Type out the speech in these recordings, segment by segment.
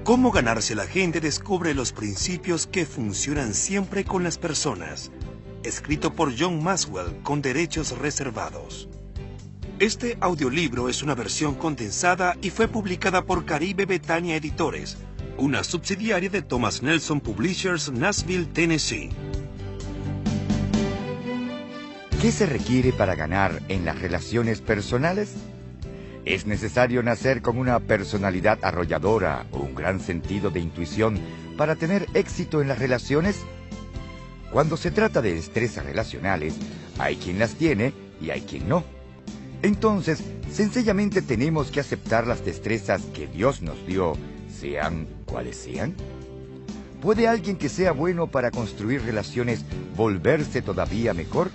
Cómo ganarse a la gente descubre los principios que funcionan siempre con las personas. Escrito por John Maxwell con derechos reservados. Este audiolibro es una versión condensada y fue publicada por Caribe Betania Editores, una subsidiaria de Thomas Nelson Publishers, Nashville, Tennessee. ¿Qué se requiere para ganar en las relaciones personales? ¿Es necesario nacer con una personalidad arrolladora o un gran sentido de intuición para tener éxito en las relaciones? Cuando se trata de destrezas relacionales, hay quien las tiene y hay quien no. Entonces, sencillamente tenemos que aceptar las destrezas que Dios nos dio, sean cuales sean. ¿Puede alguien que sea bueno para construir relaciones volverse todavía mejor?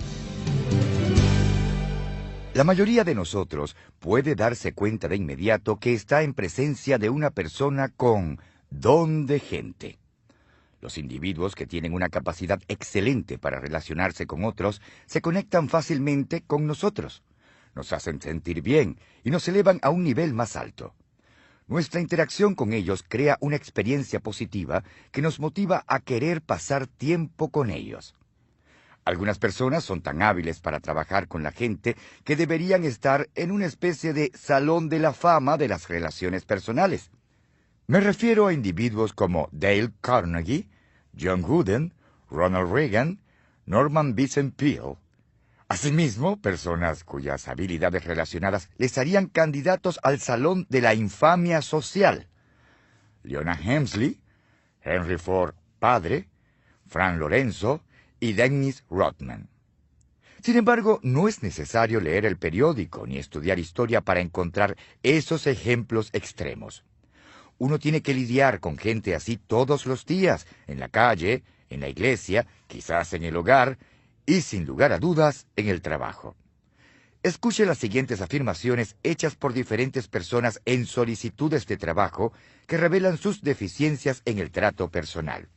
La mayoría de nosotros puede darse cuenta de inmediato que está en presencia de una persona con don de gente. Los individuos que tienen una capacidad excelente para relacionarse con otros se conectan fácilmente con nosotros, nos hacen sentir bien y nos elevan a un nivel más alto. Nuestra interacción con ellos crea una experiencia positiva que nos motiva a querer pasar tiempo con ellos. Algunas personas son tan hábiles para trabajar con la gente que deberían estar en una especie de salón de la fama de las relaciones personales. Me refiero a individuos como Dale Carnegie, John Wooden, Ronald Reagan, Norman Vincent Peale. Asimismo, personas cuyas habilidades relacionadas les harían candidatos al salón de la infamia social. Leona Helmsley, Henry Ford padre, Frank Lorenzo y Dennis Rodman. Sin embargo, no es necesario leer el periódico ni estudiar historia para encontrar esos ejemplos extremos. Uno tiene que lidiar con gente así todos los días, en la calle, en la iglesia, quizás en el hogar y, sin lugar a dudas, en el trabajo. Escuche las siguientes afirmaciones hechas por diferentes personas en solicitudes de trabajo que revelan sus deficiencias en el trato personal.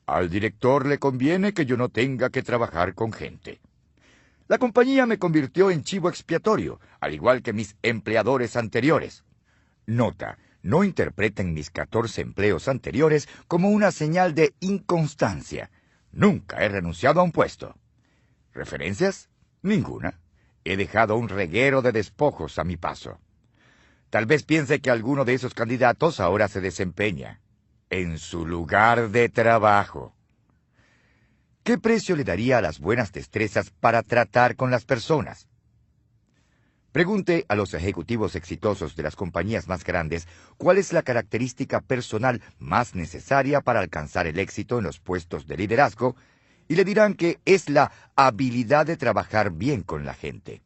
Al director le conviene que yo no tenga que trabajar con gente. La compañía me convirtió en chivo expiatorio, al igual que mis empleadores anteriores. Nota, no interpreten mis 14 empleos anteriores como una señal de inconstancia. Nunca he renunciado a un puesto. ¿Referencias? Ninguna. He dejado un reguero de despojos a mi paso. Tal vez piense que alguno de esos candidatos ahora se desempeña en su lugar de trabajo. ¿Qué precio le daría a las buenas destrezas para tratar con las personas? Pregunte a los ejecutivos exitosos de las compañías más grandes cuál es la característica personal más necesaria para alcanzar el éxito en los puestos de liderazgo, y le dirán que es la habilidad de trabajar bien con la gente.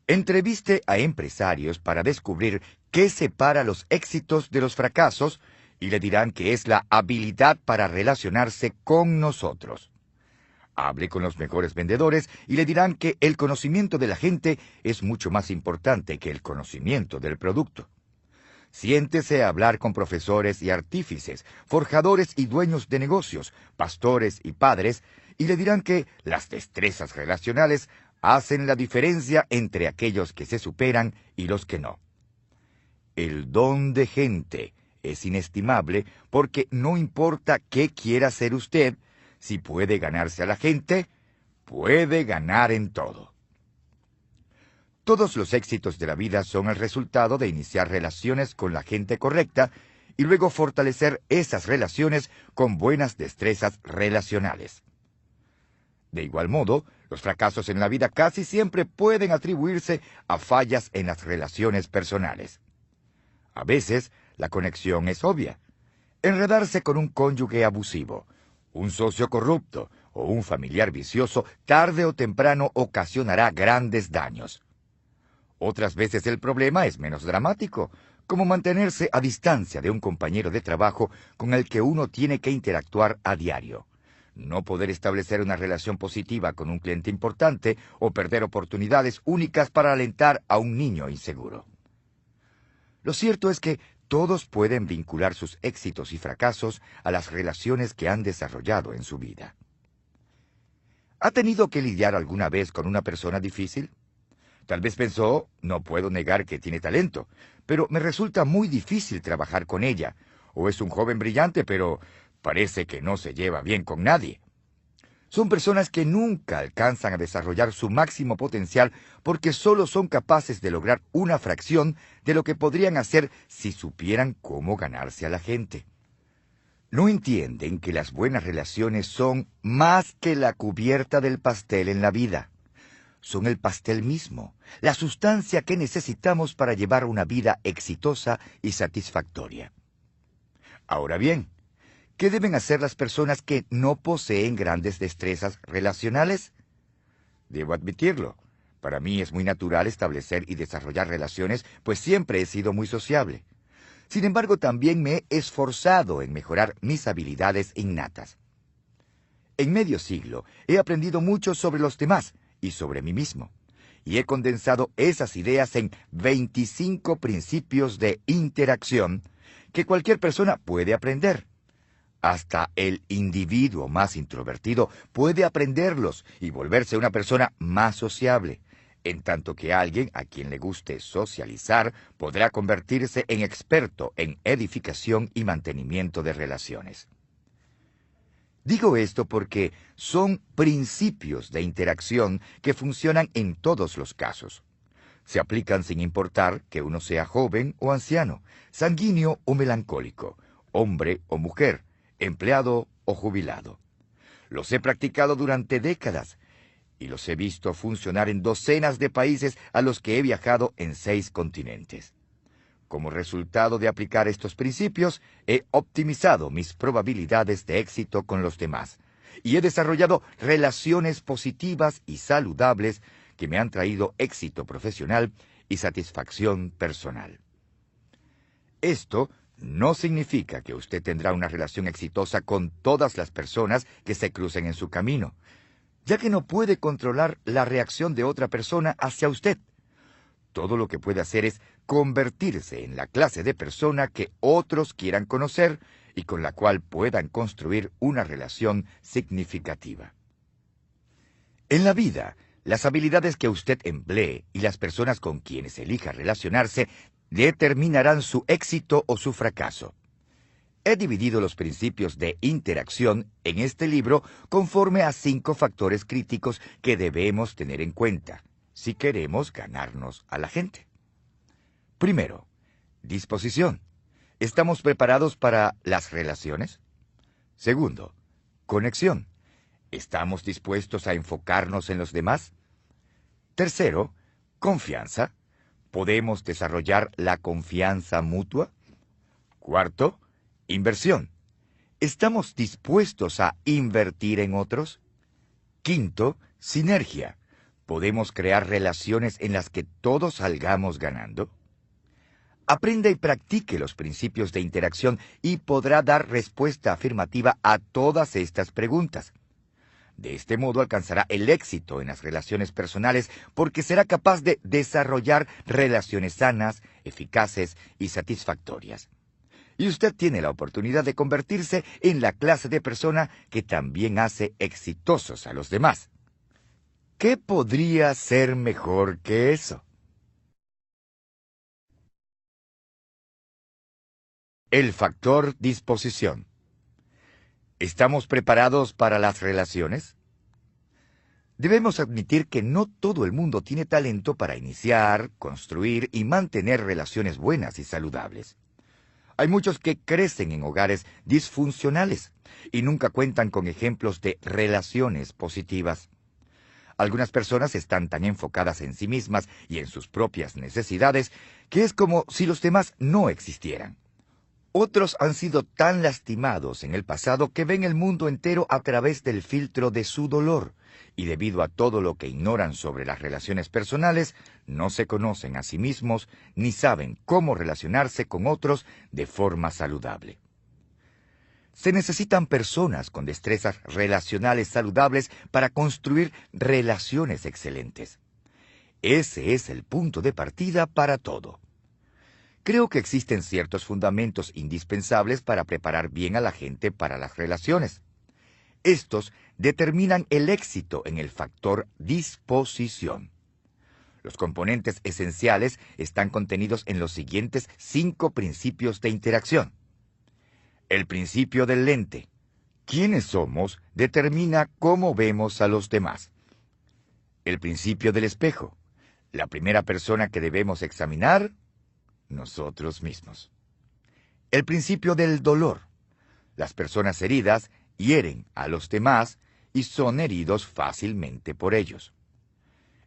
Entreviste a empresarios para descubrir qué separa los éxitos de los fracasos, y le dirán que es la habilidad para relacionarse con nosotros. Hable con los mejores vendedores y le dirán que el conocimiento de la gente es mucho más importante que el conocimiento del producto. Siéntese a hablar con profesores y artífices, forjadores y dueños de negocios, pastores y padres, y le dirán que las destrezas relacionales hacen la diferencia entre aquellos que se superan y los que no. El don de gente es inestimable porque no importa qué quiera hacer usted, si puede ganarse a la gente, puede ganar en todo. Todos los éxitos de la vida son el resultado de iniciar relaciones con la gente correcta y luego fortalecer esas relaciones con buenas destrezas relacionales. De igual modo, los fracasos en la vida casi siempre pueden atribuirse a fallas en las relaciones personales. A veces, la conexión es obvia. Enredarse con un cónyuge abusivo, un socio corrupto o un familiar vicioso tarde o temprano ocasionará grandes daños. Otras veces el problema es menos dramático, como mantenerse a distancia de un compañero de trabajo con el que uno tiene que interactuar a diario, no poder establecer una relación positiva con un cliente importante o perder oportunidades únicas para alentar a un niño inseguro. Lo cierto es que todos pueden vincular sus éxitos y fracasos a las relaciones que han desarrollado en su vida. ¿Ha tenido que lidiar alguna vez con una persona difícil? Tal vez pensó, no puedo negar que tiene talento, pero me resulta muy difícil trabajar con ella. O es un joven brillante, pero parece que no se lleva bien con nadie. Son personas que nunca alcanzan a desarrollar su máximo potencial porque solo son capaces de lograr una fracción de lo que podrían hacer si supieran cómo ganarse a la gente. No entienden que las buenas relaciones son más que la cubierta del pastel en la vida. Son el pastel mismo, la sustancia que necesitamos para llevar una vida exitosa y satisfactoria. Ahora bien, ¿qué deben hacer las personas que no poseen grandes destrezas relacionales? Debo admitirlo, para mí es muy natural establecer y desarrollar relaciones, pues siempre he sido muy sociable. Sin embargo, también me he esforzado en mejorar mis habilidades innatas. En medio siglo he aprendido mucho sobre los demás y sobre mí mismo, y he condensado esas ideas en 25 principios de interacción que cualquier persona puede aprender. Hasta el individuo más introvertido puede aprenderlos y volverse una persona más sociable, en tanto que alguien a quien le guste socializar podrá convertirse en experto en edificación y mantenimiento de relaciones. Digo esto porque son principios de interacción que funcionan en todos los casos. Se aplican sin importar que uno sea joven o anciano, sanguíneo o melancólico, hombre o mujer, empleado o jubilado. Los he practicado durante décadas y los he visto funcionar en docenas de países a los que he viajado en 6 continentes. Como resultado de aplicar estos principios, he optimizado mis probabilidades de éxito con los demás y he desarrollado relaciones positivas y saludables que me han traído éxito profesional y satisfacción personal. Esto no significa que usted tendrá una relación exitosa con todas las personas que se crucen en su camino, ya que no puede controlar la reacción de otra persona hacia usted. Todo lo que puede hacer es convertirse en la clase de persona que otros quieran conocer y con la cual puedan construir una relación significativa. En la vida, las habilidades que usted emplee y las personas con quienes elija relacionarse determinarán su éxito o su fracaso. He dividido los principios de interacción en este libro conforme a 5 factores críticos que debemos tener en cuenta si queremos ganarnos a la gente. Primero, disposición. ¿Estamos preparados para las relaciones? Segundo, conexión. ¿Estamos dispuestos a enfocarnos en los demás? Tercero, confianza. ¿Podemos desarrollar la confianza mutua? Cuarto, inversión. ¿Estamos dispuestos a invertir en otros? Quinto, sinergia. ¿Podemos crear relaciones en las que todos salgamos ganando? Aprenda y practique los principios de interacción y podrá dar respuesta afirmativa a todas estas preguntas. De este modo alcanzará el éxito en las relaciones personales porque será capaz de desarrollar relaciones sanas, eficaces y satisfactorias. Y usted tiene la oportunidad de convertirse en la clase de persona que también hace exitosos a los demás. ¿Qué podría ser mejor que eso? El factor disposición. ¿Estamos preparados para las relaciones? Debemos admitir que no todo el mundo tiene talento para iniciar, construir y mantener relaciones buenas y saludables. Hay muchos que crecen en hogares disfuncionales y nunca cuentan con ejemplos de relaciones positivas. Algunas personas están tan enfocadas en sí mismas y en sus propias necesidades que es como si los demás no existieran. Otros han sido tan lastimados en el pasado que ven el mundo entero a través del filtro de su dolor, y debido a todo lo que ignoran sobre las relaciones personales, no se conocen a sí mismos ni saben cómo relacionarse con otros de forma saludable. Se necesitan personas con destrezas relacionales saludables para construir relaciones excelentes. Ese es el punto de partida para todo. Creo que existen ciertos fundamentos indispensables para preparar bien a la gente para las relaciones. Estos determinan el éxito en el factor disposición. Los componentes esenciales están contenidos en los siguientes 5 principios de interacción. El principio del lente. ¿Quiénes somos? Determina cómo vemos a los demás. El principio del espejo. La primera persona que debemos examinar, nosotros mismos. El principio del dolor. Las personas heridas hieren a los demás y son heridos fácilmente por ellos.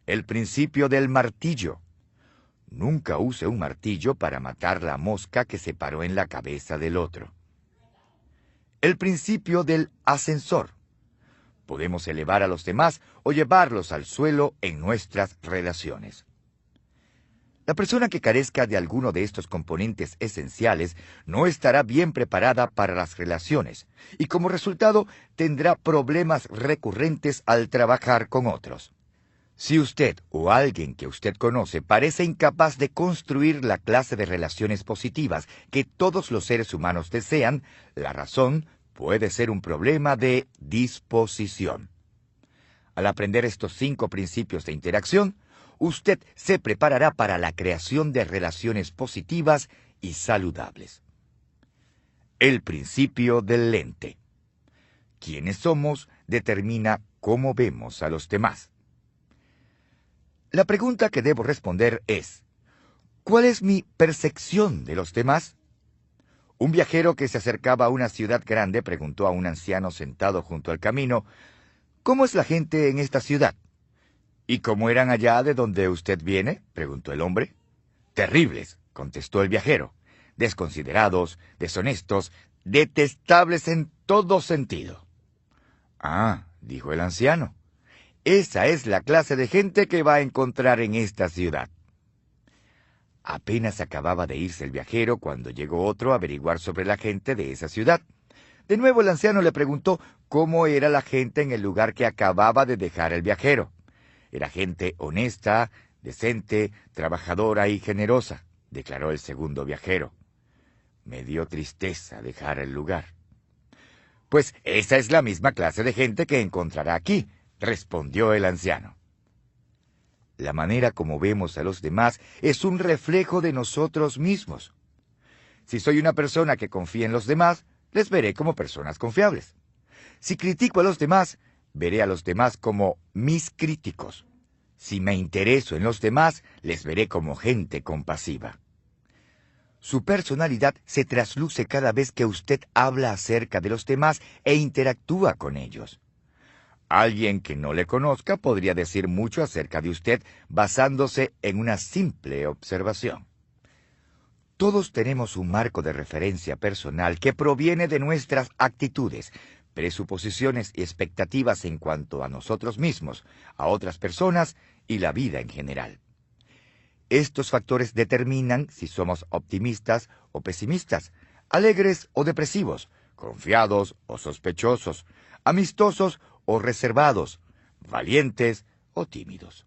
El principio del martillo. Nunca use un martillo para matar la mosca que se paró en la cabeza del otro. El principio del ascensor. Podemos elevar a los demás o llevarlos al suelo en nuestras relaciones. La persona que carezca de alguno de estos componentes esenciales no estará bien preparada para las relaciones y como resultado tendrá problemas recurrentes al trabajar con otros. Si usted o alguien que usted conoce parece incapaz de construir la clase de relaciones positivas que todos los seres humanos desean, la razón puede ser un problema de disposición. Al aprender estos 5 principios de interacción, usted se preparará para la creación de relaciones positivas y saludables. El principio del lente. Quiénes somos determina cómo vemos a los demás. La pregunta que debo responder es, ¿cuál es mi percepción de los demás? Un viajero que se acercaba a una ciudad grande preguntó a un anciano sentado junto al camino, ¿cómo es la gente en esta ciudad? ¿Y cómo eran allá de donde usted viene?, preguntó el hombre. Terribles, contestó el viajero, desconsiderados, deshonestos, detestables en todo sentido. Ah, dijo el anciano, esa es la clase de gente que va a encontrar en esta ciudad. Apenas acababa de irse el viajero cuando llegó otro a averiguar sobre la gente de esa ciudad. De nuevo el anciano le preguntó cómo era la gente en el lugar que acababa de dejar el viajero. Era gente honesta, decente, trabajadora y generosa, declaró el segundo viajero. Me dio tristeza dejar el lugar. Pues esa es la misma clase de gente que encontrará aquí, respondió el anciano. La manera como vemos a los demás es un reflejo de nosotros mismos. Si soy una persona que confía en los demás, les veré como personas confiables. Si critico a los demás, veré a los demás como mis críticos. Si me intereso en los demás, les veré como gente compasiva. Su personalidad se trasluce cada vez que usted habla acerca de los demás e interactúa con ellos. Alguien que no le conozca podría decir mucho acerca de usted basándose en una simple observación. Todos tenemos un marco de referencia personal que proviene de nuestras actitudes, presuposiciones y expectativas en cuanto a nosotros mismos, a otras personas y la vida en general. Estos factores determinan si somos optimistas o pesimistas, alegres o depresivos, confiados o sospechosos, amistosos o reservados, valientes o tímidos.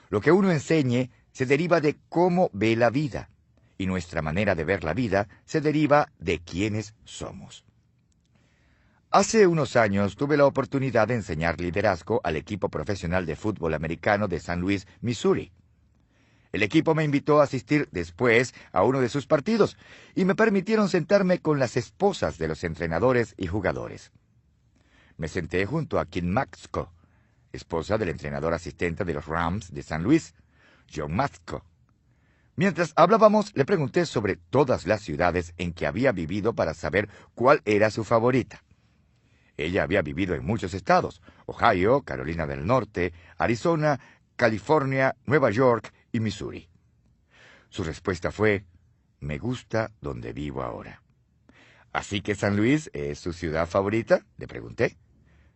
Lo que uno enseñe se deriva de cómo ve la vida, y nuestra manera de ver la vida se deriva de quiénes somos. Hace unos años tuve la oportunidad de enseñar liderazgo al equipo profesional de fútbol americano de San Luis, Missouri. El equipo me invitó a asistir después a uno de sus partidos y me permitieron sentarme con las esposas de los entrenadores y jugadores. Me senté junto a Kim Maxco, esposa del entrenador asistente de los Rams de San Luis, John Maxco. Mientras hablábamos, le pregunté sobre todas las ciudades en que había vivido para saber cuál era su favorita. Ella había vivido en muchos estados: Ohio, Carolina del Norte, Arizona, California, Nueva York y Missouri. Su respuesta fue: me gusta donde vivo ahora. ¿Así que San Luis es su ciudad favorita?, le pregunté.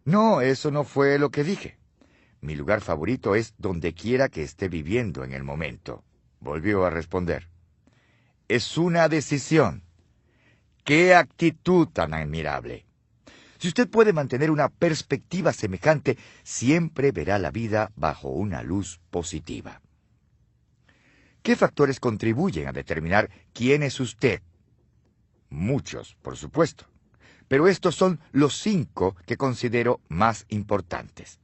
No, eso no fue lo que dije. Mi lugar favorito es donde quiera que esté viviendo en el momento, volvió a responder. Es una decisión. ¡Qué actitud tan admirable! Si usted puede mantener una perspectiva semejante, siempre verá la vida bajo una luz positiva. ¿Qué factores contribuyen a determinar quién es usted? Muchos, por supuesto. Pero estos son los 5 que considero más importantes.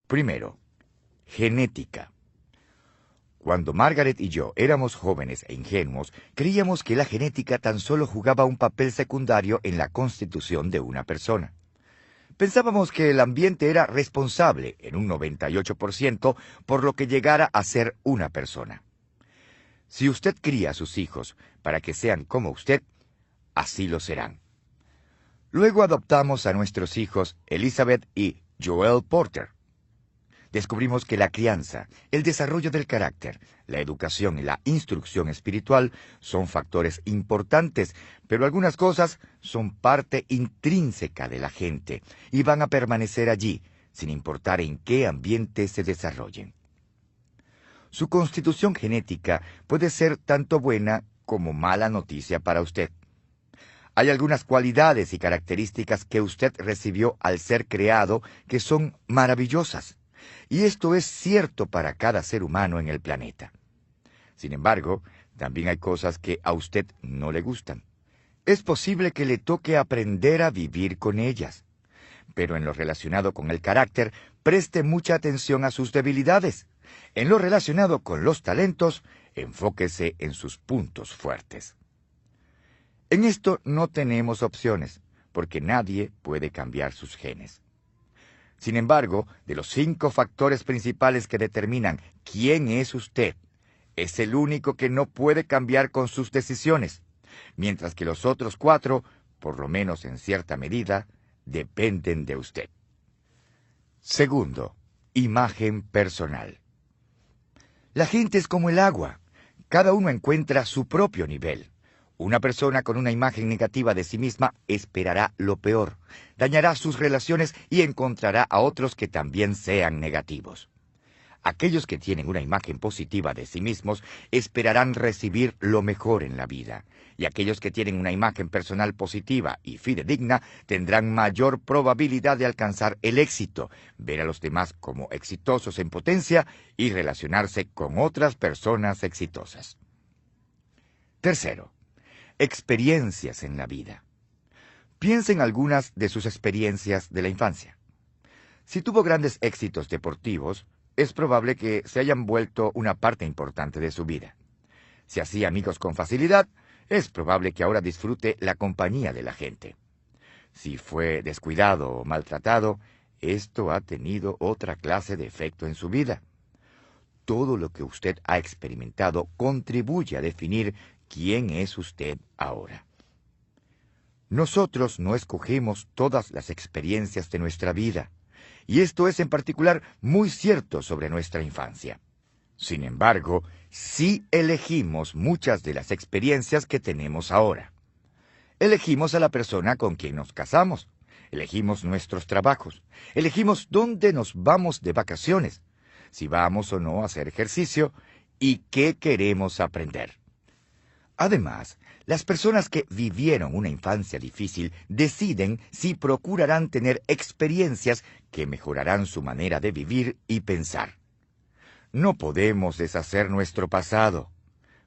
Primero, genética. Cuando Margaret y yo éramos jóvenes e ingenuos, creíamos que la genética tan solo jugaba un papel secundario en la constitución de una persona. Pensábamos que el ambiente era responsable, en un 98%, por lo que llegara a ser una persona. Si usted cría a sus hijos para que sean como usted, así lo serán. Luego adoptamos a nuestros hijos Elizabeth y Joel Porter. Descubrimos que la crianza, el desarrollo del carácter, la educación y la instrucción espiritual son factores importantes, pero algunas cosas son parte intrínseca de la gente y van a permanecer allí, sin importar en qué ambiente se desarrollen. Su constitución genética puede ser tanto buena como mala noticia para usted. Hay algunas cualidades y características que usted recibió al ser creado que son maravillosas. Y esto es cierto para cada ser humano en el planeta. Sin embargo, también hay cosas que a usted no le gustan. Es posible que le toque aprender a vivir con ellas. Pero en lo relacionado con el carácter, preste mucha atención a sus debilidades. En lo relacionado con los talentos, enfóquese en sus puntos fuertes. En esto no tenemos opciones, porque nadie puede cambiar sus genes. Sin embargo, de los 5 factores principales que determinan quién es usted, es el único que no puede cambiar con sus decisiones, mientras que los otros 4, por lo menos en cierta medida, dependen de usted. Segundo, imagen personal. La gente es como el agua. Cada uno encuentra su propio nivel. Una persona con una imagen negativa de sí misma esperará lo peor, dañará sus relaciones y encontrará a otros que también sean negativos. Aquellos que tienen una imagen positiva de sí mismos esperarán recibir lo mejor en la vida, y aquellos que tienen una imagen personal positiva y fidedigna tendrán mayor probabilidad de alcanzar el éxito, ver a los demás como exitosos en potencia y relacionarse con otras personas exitosas. Tercero, experiencias en la vida. Piensa en algunas de sus experiencias de la infancia. Si tuvo grandes éxitos deportivos, es probable que se hayan vuelto una parte importante de su vida. Si hacía amigos con facilidad, es probable que ahora disfrute la compañía de la gente. Si fue descuidado o maltratado, esto ha tenido otra clase de efecto en su vida. Todo lo que usted ha experimentado contribuye a definir quién es usted ahora. Nosotros no escogemos todas las experiencias de nuestra vida, y esto es en particular muy cierto sobre nuestra infancia. Sin embargo, sí elegimos muchas de las experiencias que tenemos ahora. Elegimos a la persona con quien nos casamos, elegimos nuestros trabajos, elegimos dónde nos vamos de vacaciones, si vamos o no a hacer ejercicio, y qué queremos aprender. Además, las personas que vivieron una infancia difícil deciden si procurarán tener experiencias que mejorarán su manera de vivir y pensar. No podemos deshacer nuestro pasado,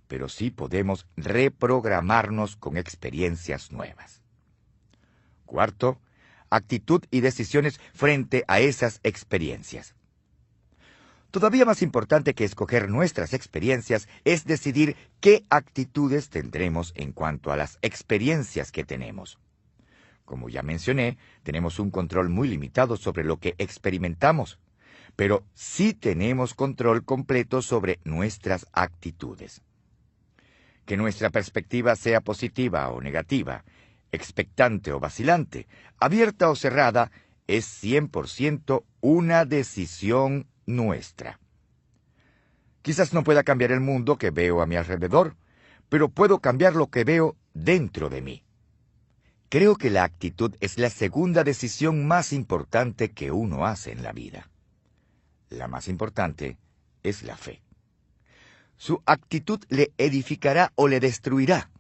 pero sí podemos reprogramarnos con experiencias nuevas. Cuarto, actitud y decisiones frente a esas experiencias. Todavía más importante que escoger nuestras experiencias es decidir qué actitudes tendremos en cuanto a las experiencias que tenemos. Como ya mencioné, tenemos un control muy limitado sobre lo que experimentamos, pero sí tenemos control completo sobre nuestras actitudes. Que nuestra perspectiva sea positiva o negativa, expectante o vacilante, abierta o cerrada, es 100% una decisión nuestra. Quizás no pueda cambiar el mundo que veo a mi alrededor, pero puedo cambiar lo que veo dentro de mí. Creo que la actitud es la segunda decisión más importante que uno hace en la vida. La más importante es la fe. Su actitud le edificará o le destruirá.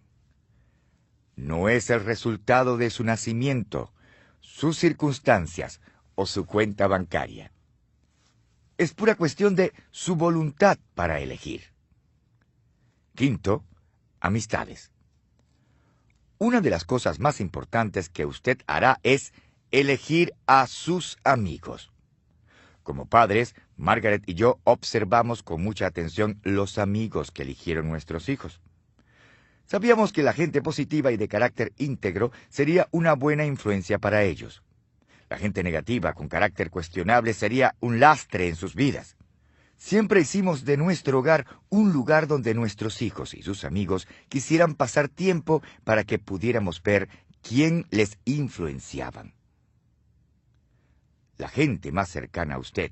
No es el resultado de su nacimiento, sus circunstancias o su cuenta bancaria. Es pura cuestión de su voluntad para elegir. Quinto, amistades. Una de las cosas más importantes que usted hará es elegir a sus amigos. Como padres, Margaret y yo observamos con mucha atención los amigos que eligieron nuestros hijos. Sabíamos que la gente positiva y de carácter íntegro sería una buena influencia para ellos. La gente negativa, con carácter cuestionable, sería un lastre en sus vidas. Siempre hicimos de nuestro hogar un lugar donde nuestros hijos y sus amigos quisieran pasar tiempo para que pudiéramos ver quién les influenciaban. La gente más cercana a usted,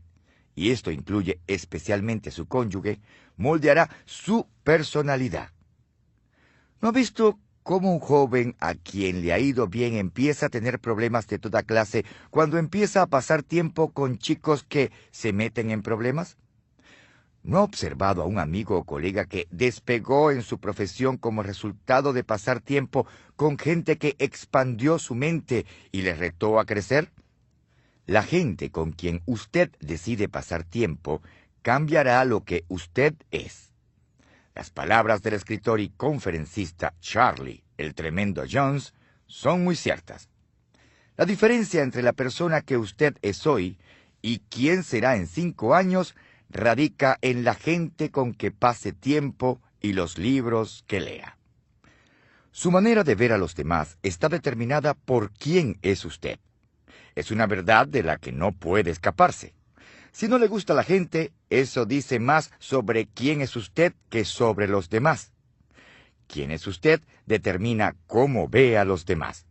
y esto incluye especialmente su cónyuge, moldeará su personalidad. ¿No ha visto cómo un joven a quien le ha ido bien empieza a tener problemas de toda clase cuando empieza a pasar tiempo con chicos que se meten en problemas? ¿No ha observado a un amigo o colega que despegó en su profesión como resultado de pasar tiempo con gente que expandió su mente y le retó a crecer? La gente con quien usted decide pasar tiempo cambiará lo que usted es. Las palabras del escritor y conferencista Charlie, el tremendo Jones, son muy ciertas. La diferencia entre la persona que usted es hoy y quién será en 5 años radica en la gente con que pase tiempo y los libros que lea. Su manera de ver a los demás está determinada por quién es usted. Es una verdad de la que no puede escaparse. Si no le gusta a la gente, eso dice más sobre quién es usted que sobre los demás. Quién es usted determina cómo ve a los demás.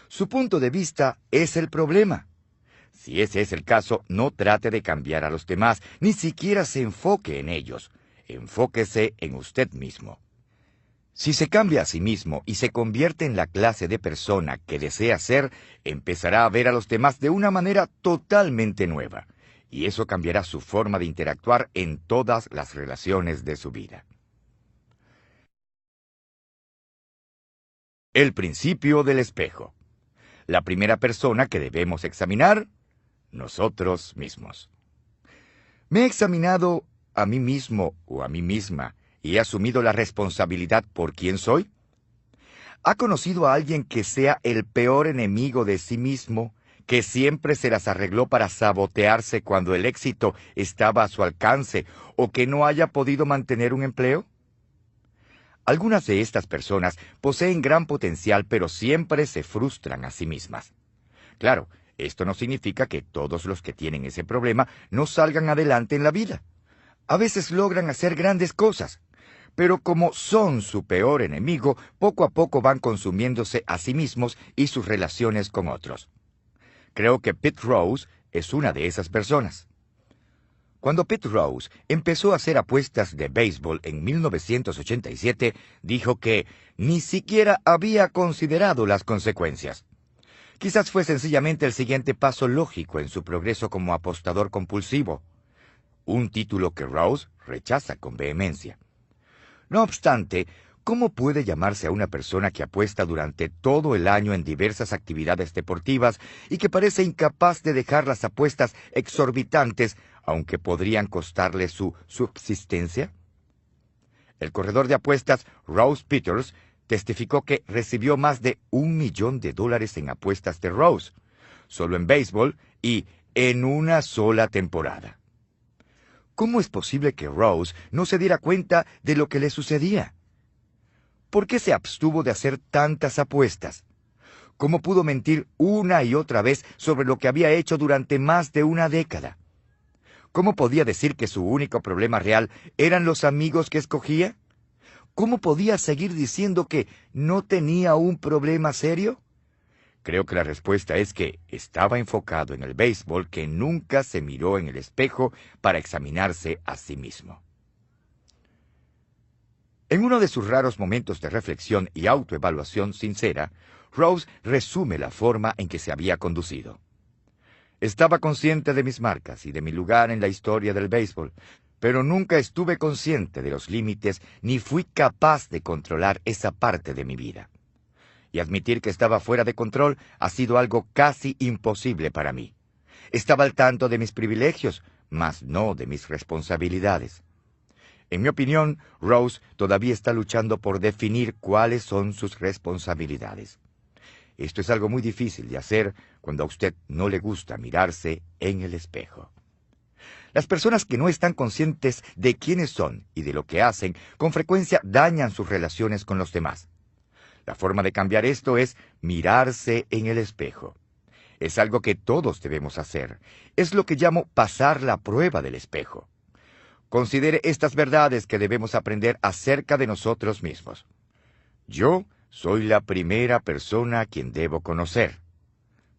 Su punto de vista es el problema. Si ese es el caso, no trate de cambiar a los demás, ni siquiera se enfoque en ellos. Enfóquese en usted mismo. Si se cambia a sí mismo y se convierte en la clase de persona que desea ser, empezará a ver a los demás de una manera totalmente nueva, y eso cambiará su forma de interactuar en todas las relaciones de su vida. El principio del espejo. La primera persona que debemos examinar, nosotros mismos. ¿Me he examinado a mí mismo o a mí misma y he asumido la responsabilidad por quién soy? ¿Ha conocido a alguien que sea el peor enemigo de sí mismo, que siempre se las arregló para sabotearse cuando el éxito estaba a su alcance o que no haya podido mantener un empleo? Algunas de estas personas poseen gran potencial, pero siempre se frustran a sí mismas. Claro, esto no significa que todos los que tienen ese problema no salgan adelante en la vida. A veces logran hacer grandes cosas, pero como son su peor enemigo, poco a poco van consumiéndose a sí mismos y sus relaciones con otros. Creo que Pete Rose es una de esas personas. Cuando Pete Rose empezó a hacer apuestas de béisbol en 1987, dijo que ni siquiera había considerado las consecuencias. Quizás fue sencillamente el siguiente paso lógico en su progreso como apostador compulsivo, un título que Rose rechaza con vehemencia. No obstante, ¿cómo puede llamarse a una persona que apuesta durante todo el año en diversas actividades deportivas y que parece incapaz de dejar las apuestas exorbitantes, aunque podrían costarle su subsistencia? El corredor de apuestas Rose Peters testificó que recibió más de $1 millón en apuestas de Rose, solo en béisbol y en una sola temporada. ¿Cómo es posible que Rose no se diera cuenta de lo que le sucedía? ¿Por qué se abstuvo de hacer tantas apuestas? ¿Cómo pudo mentir una y otra vez sobre lo que había hecho durante más de una década? ¿Cómo podía decir que su único problema real eran los amigos que escogía? ¿Cómo podía seguir diciendo que no tenía un problema serio? Creo que la respuesta es que estaba enfocado en el béisbol, que nunca se miró en el espejo para examinarse a sí mismo. En uno de sus raros momentos de reflexión y autoevaluación sincera, Rose resume la forma en que se había conducido. Estaba consciente de mis marcas y de mi lugar en la historia del béisbol, pero nunca estuve consciente de los límites ni fui capaz de controlar esa parte de mi vida. Y admitir que estaba fuera de control ha sido algo casi imposible para mí. Estaba al tanto de mis privilegios, mas no de mis responsabilidades. En mi opinión, Rose todavía está luchando por definir cuáles son sus responsabilidades. Esto es algo muy difícil de hacer cuando a usted no le gusta mirarse en el espejo. Las personas que no están conscientes de quiénes son y de lo que hacen, con frecuencia dañan sus relaciones con los demás. La forma de cambiar esto es mirarse en el espejo. Es algo que todos debemos hacer. Es lo que llamo pasar la prueba del espejo. Considere estas verdades que debemos aprender acerca de nosotros mismos. Yo soy la primera persona a quien debo conocer.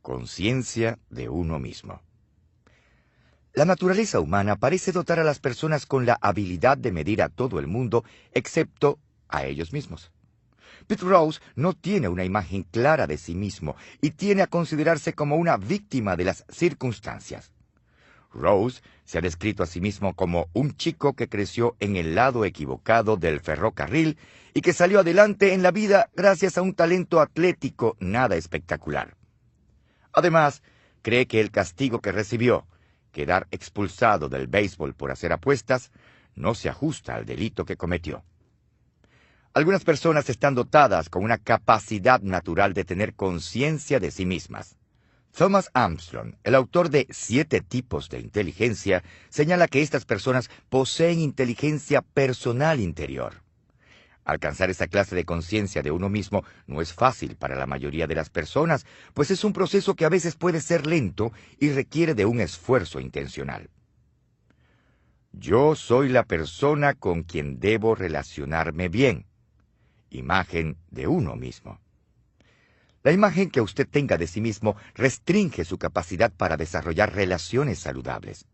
Conciencia de uno mismo. La naturaleza humana parece dotar a las personas con la habilidad de medir a todo el mundo, excepto a ellos mismos. Pete Rose no tiene una imagen clara de sí mismo y tiene a considerarse como una víctima de las circunstancias. Rose se ha descrito a sí mismo como un chico que creció en el lado equivocado del ferrocarril y que salió adelante en la vida gracias a un talento atlético nada espectacular. Además, cree que el castigo que recibió, quedar expulsado del béisbol por hacer apuestas, no se ajusta al delito que cometió. Algunas personas están dotadas con una capacidad natural de tener conciencia de sí mismas. Thomas Armstrong, el autor de 7 tipos de inteligencia, señala que estas personas poseen inteligencia personal interior. Alcanzar esa clase de conciencia de uno mismo no es fácil para la mayoría de las personas, pues es un proceso que a veces puede ser lento y requiere de un esfuerzo intencional. Yo soy la persona con quien debo relacionarme bien. Imagen de uno mismo. La imagen que usted tenga de sí mismo restringe su capacidad para desarrollar relaciones saludables.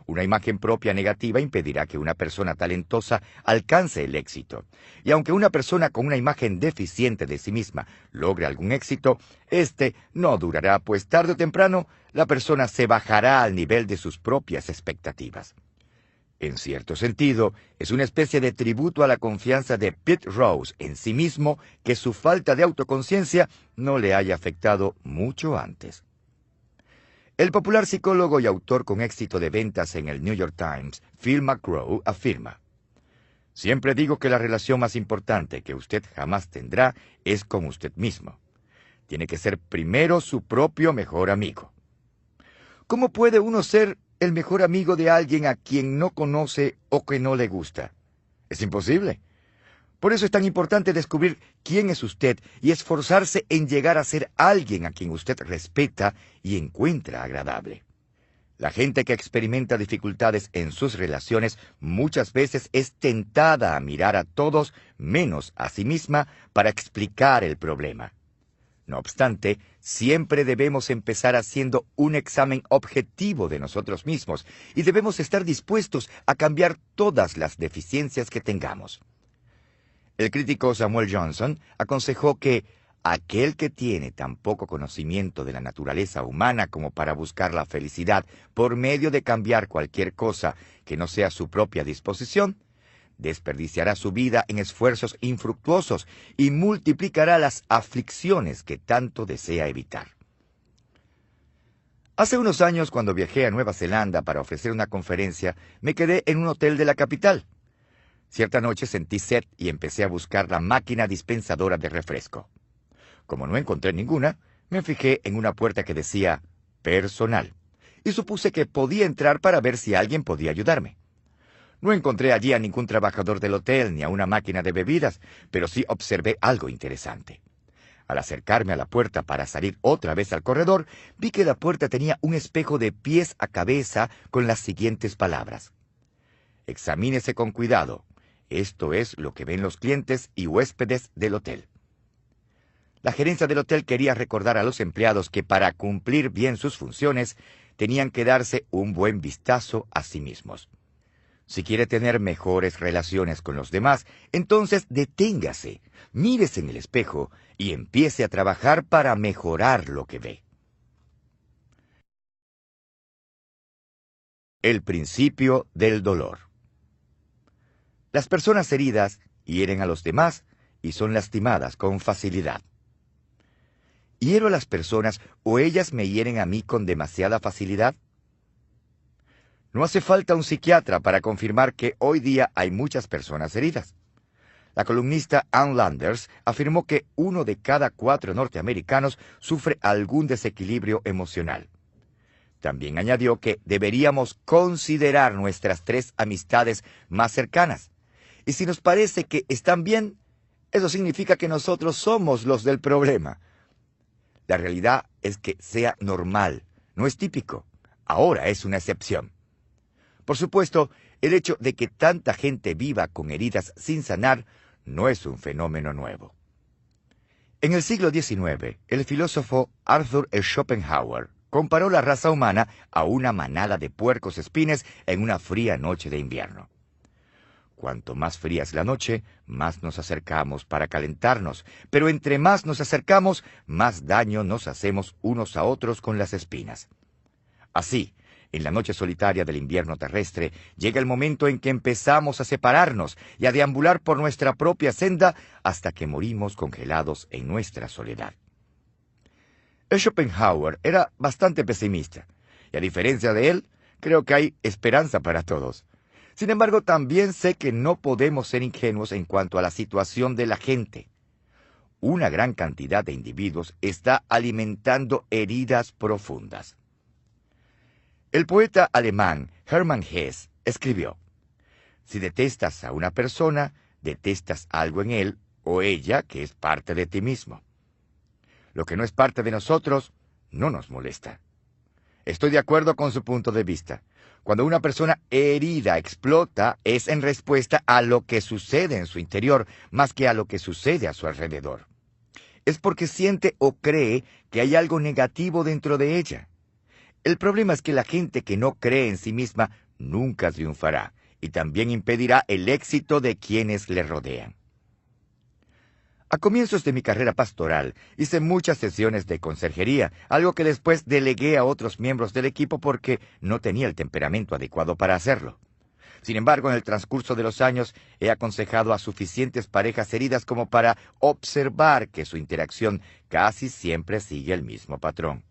Una imagen propia negativa impedirá que una persona talentosa alcance el éxito. Y aunque una persona con una imagen deficiente de sí misma logre algún éxito, este no durará, pues tarde o temprano la persona se bajará al nivel de sus propias expectativas. En cierto sentido, es una especie de tributo a la confianza de Pete Rose en sí mismo que su falta de autoconciencia no le haya afectado mucho antes. El popular psicólogo y autor con éxito de ventas en el New York Times, Phil McGraw, afirma: «Siempre digo que la relación más importante que usted jamás tendrá es con usted mismo. Tiene que ser primero su propio mejor amigo». ¿Cómo puede uno ser el mejor amigo de alguien a quien no conoce o que no le gusta? Es imposible. Por eso es tan importante descubrir quién es usted y esforzarse en llegar a ser alguien a quien usted respeta y encuentra agradable. La gente que experimenta dificultades en sus relaciones muchas veces es tentada a mirar a todos menos a sí misma para explicar el problema. No obstante, siempre debemos empezar haciendo un examen objetivo de nosotros mismos y debemos estar dispuestos a cambiar todas las deficiencias que tengamos. El crítico Samuel Johnson aconsejó que aquel que tiene tan poco conocimiento de la naturaleza humana como para buscar la felicidad por medio de cambiar cualquier cosa que no sea su propia disposición, desperdiciará su vida en esfuerzos infructuosos y multiplicará las aflicciones que tanto desea evitar. Hace unos años, cuando viajé a Nueva Zelanda para ofrecer una conferencia, me quedé en un hotel de la capital. Cierta noche sentí sed y empecé a buscar la máquina dispensadora de refresco. Como no encontré ninguna, me fijé en una puerta que decía «personal» y supuse que podía entrar para ver si alguien podía ayudarme. No encontré allí a ningún trabajador del hotel ni a una máquina de bebidas, pero sí observé algo interesante. Al acercarme a la puerta para salir otra vez al corredor, vi que la puerta tenía un espejo de pies a cabeza con las siguientes palabras: «Examínese con cuidado. Esto es lo que ven los clientes y huéspedes del hotel». La gerencia del hotel quería recordar a los empleados que para cumplir bien sus funciones tenían que darse un buen vistazo a sí mismos. Si quiere tener mejores relaciones con los demás, entonces deténgase, mírese en el espejo y empiece a trabajar para mejorar lo que ve. El principio del dolor. Las personas heridas hieren a los demás y son lastimadas con facilidad. ¿Hiero a las personas o ellas me hieren a mí con demasiada facilidad? No hace falta un psiquiatra para confirmar que hoy día hay muchas personas heridas. La columnista Ann Landers afirmó que 1 de cada 4 norteamericanos sufre algún desequilibrio emocional. También añadió que deberíamos considerar nuestras 3 amistades más cercanas. Y si nos parece que están bien, eso significa que nosotros somos los del problema. La realidad es que sea normal, no es típico. Ahora es una excepción. Por supuesto, el hecho de que tanta gente viva con heridas sin sanar no es un fenómeno nuevo. En el siglo XIX, el filósofo Arthur Schopenhauer comparó la raza humana a una manada de puercos espines en una fría noche de invierno. Cuanto más fría es la noche, más nos acercamos para calentarnos, pero entre más nos acercamos, más daño nos hacemos unos a otros con las espinas. Así, en la noche solitaria del invierno terrestre, llega el momento en que empezamos a separarnos y a deambular por nuestra propia senda hasta que morimos congelados en nuestra soledad. Schopenhauer era bastante pesimista, y a diferencia de él, creo que hay esperanza para todos. Sin embargo, también sé que no podemos ser ingenuos en cuanto a la situación de la gente. Una gran cantidad de individuos está alimentando heridas profundas. El poeta alemán Hermann Hesse escribió: si detestas a una persona, detestas algo en él o ella que es parte de ti mismo. Lo que no es parte de nosotros no nos molesta. Estoy de acuerdo con su punto de vista. Cuando una persona herida explota, es en respuesta a lo que sucede en su interior, más que a lo que sucede a su alrededor. Es porque siente o cree que hay algo negativo dentro de ella. El problema es que la gente que no cree en sí misma nunca triunfará y también impedirá el éxito de quienes le rodean. A comienzos de mi carrera pastoral, hice muchas sesiones de conserjería, algo que después delegué a otros miembros del equipo porque no tenía el temperamento adecuado para hacerlo. Sin embargo, en el transcurso de los años, he aconsejado a suficientes parejas heridas como para observar que su interacción casi siempre sigue el mismo patrón.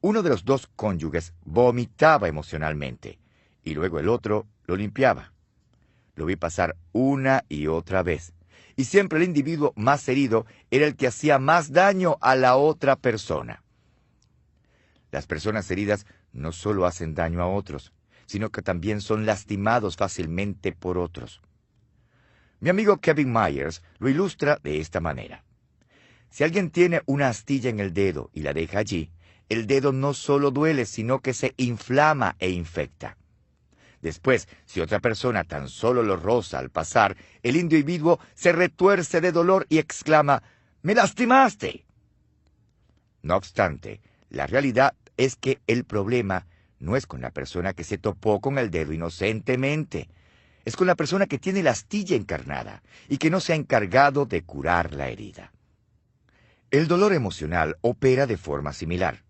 Uno de los 2 cónyuges vomitaba emocionalmente, y luego el otro lo limpiaba. Lo vi pasar una y otra vez. Y siempre el individuo más herido era el que hacía más daño a la otra persona. Las personas heridas no solo hacen daño a otros, sino que también son lastimados fácilmente por otros. Mi amigo Kevin Myers lo ilustra de esta manera. Si alguien tiene una astilla en el dedo y la deja allí, el dedo no solo duele, sino que se inflama e infecta. Después, si otra persona tan solo lo roza al pasar, el individuo se retuerce de dolor y exclama: ¡me lastimaste! No obstante, la realidad es que el problema no es con la persona que se topó con el dedo inocentemente. Es con la persona que tiene la astilla encarnada y que no se ha encargado de curar la herida. El dolor emocional opera de forma similar.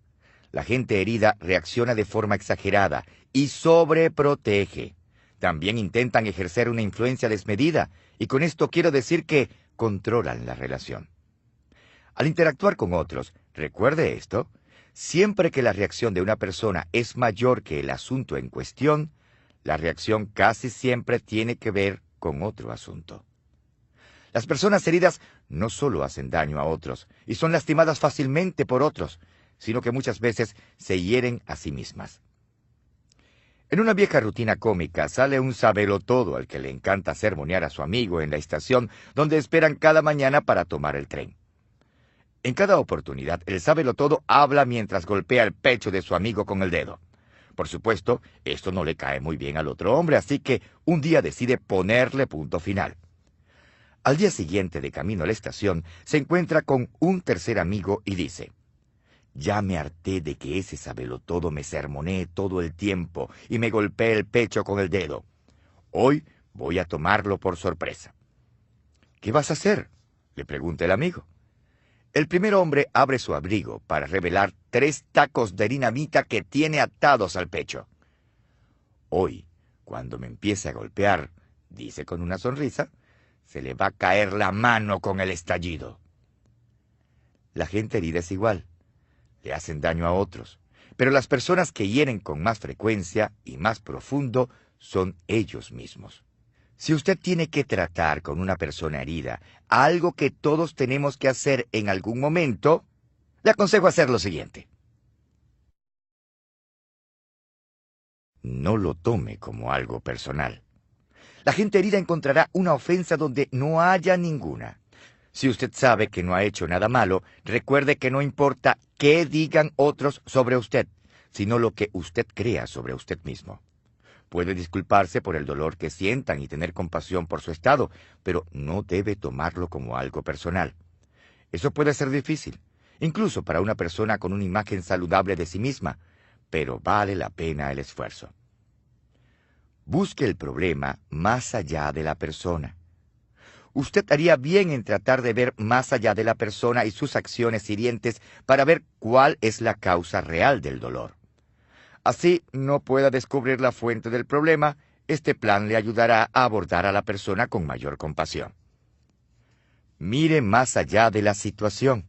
La gente herida reacciona de forma exagerada y sobreprotege. También intentan ejercer una influencia desmedida, y con esto quiero decir que controlan la relación. Al interactuar con otros, recuerde esto: siempre que la reacción de una persona es mayor que el asunto en cuestión, la reacción casi siempre tiene que ver con otro asunto. Las personas heridas no solo hacen daño a otros y son lastimadas fácilmente por otros, sino que muchas veces se hieren a sí mismas. En una vieja rutina cómica sale un sabelotodo al que le encanta sermonear a su amigo en la estación donde esperan cada mañana para tomar el tren. En cada oportunidad, el sabelotodo habla mientras golpea el pecho de su amigo con el dedo. Por supuesto, esto no le cae muy bien al otro hombre, así que un día decide ponerle punto final. Al día siguiente, de camino a la estación, se encuentra con un tercer amigo y dice: ya me harté de que ese sabelotodo me sermonee todo el tiempo y me golpee el pecho con el dedo. Hoy voy a tomarlo por sorpresa. ¿Qué vas a hacer?, le pregunta el amigo. El primer hombre abre su abrigo para revelar 3 tacos de dinamita que tiene atados al pecho. Hoy, cuando me empiece a golpear, dice con una sonrisa, se le va a caer la mano con el estallido. La gente herida es igual. Le hacen daño a otros, pero las personas que hieren con más frecuencia y más profundo son ellos mismos. Si usted tiene que tratar con una persona herida, algo que todos tenemos que hacer en algún momento, le aconsejo hacer lo siguiente. No lo tome como algo personal. La gente herida encontrará una ofensa donde no haya ninguna. Si usted sabe que no ha hecho nada malo, recuerde que no importa qué digan otros sobre usted, sino lo que usted crea sobre usted mismo. Puede disculparse por el dolor que sientan y tener compasión por su estado, pero no debe tomarlo como algo personal. Eso puede ser difícil, incluso para una persona con una imagen saludable de sí misma, pero vale la pena el esfuerzo. Busque el problema más allá de la persona. Usted haría bien en tratar de ver más allá de la persona y sus acciones hirientes para ver cuál es la causa real del dolor. Así no pueda descubrir la fuente del problema, este plan le ayudará a abordar a la persona con mayor compasión. Mire más allá de la situación.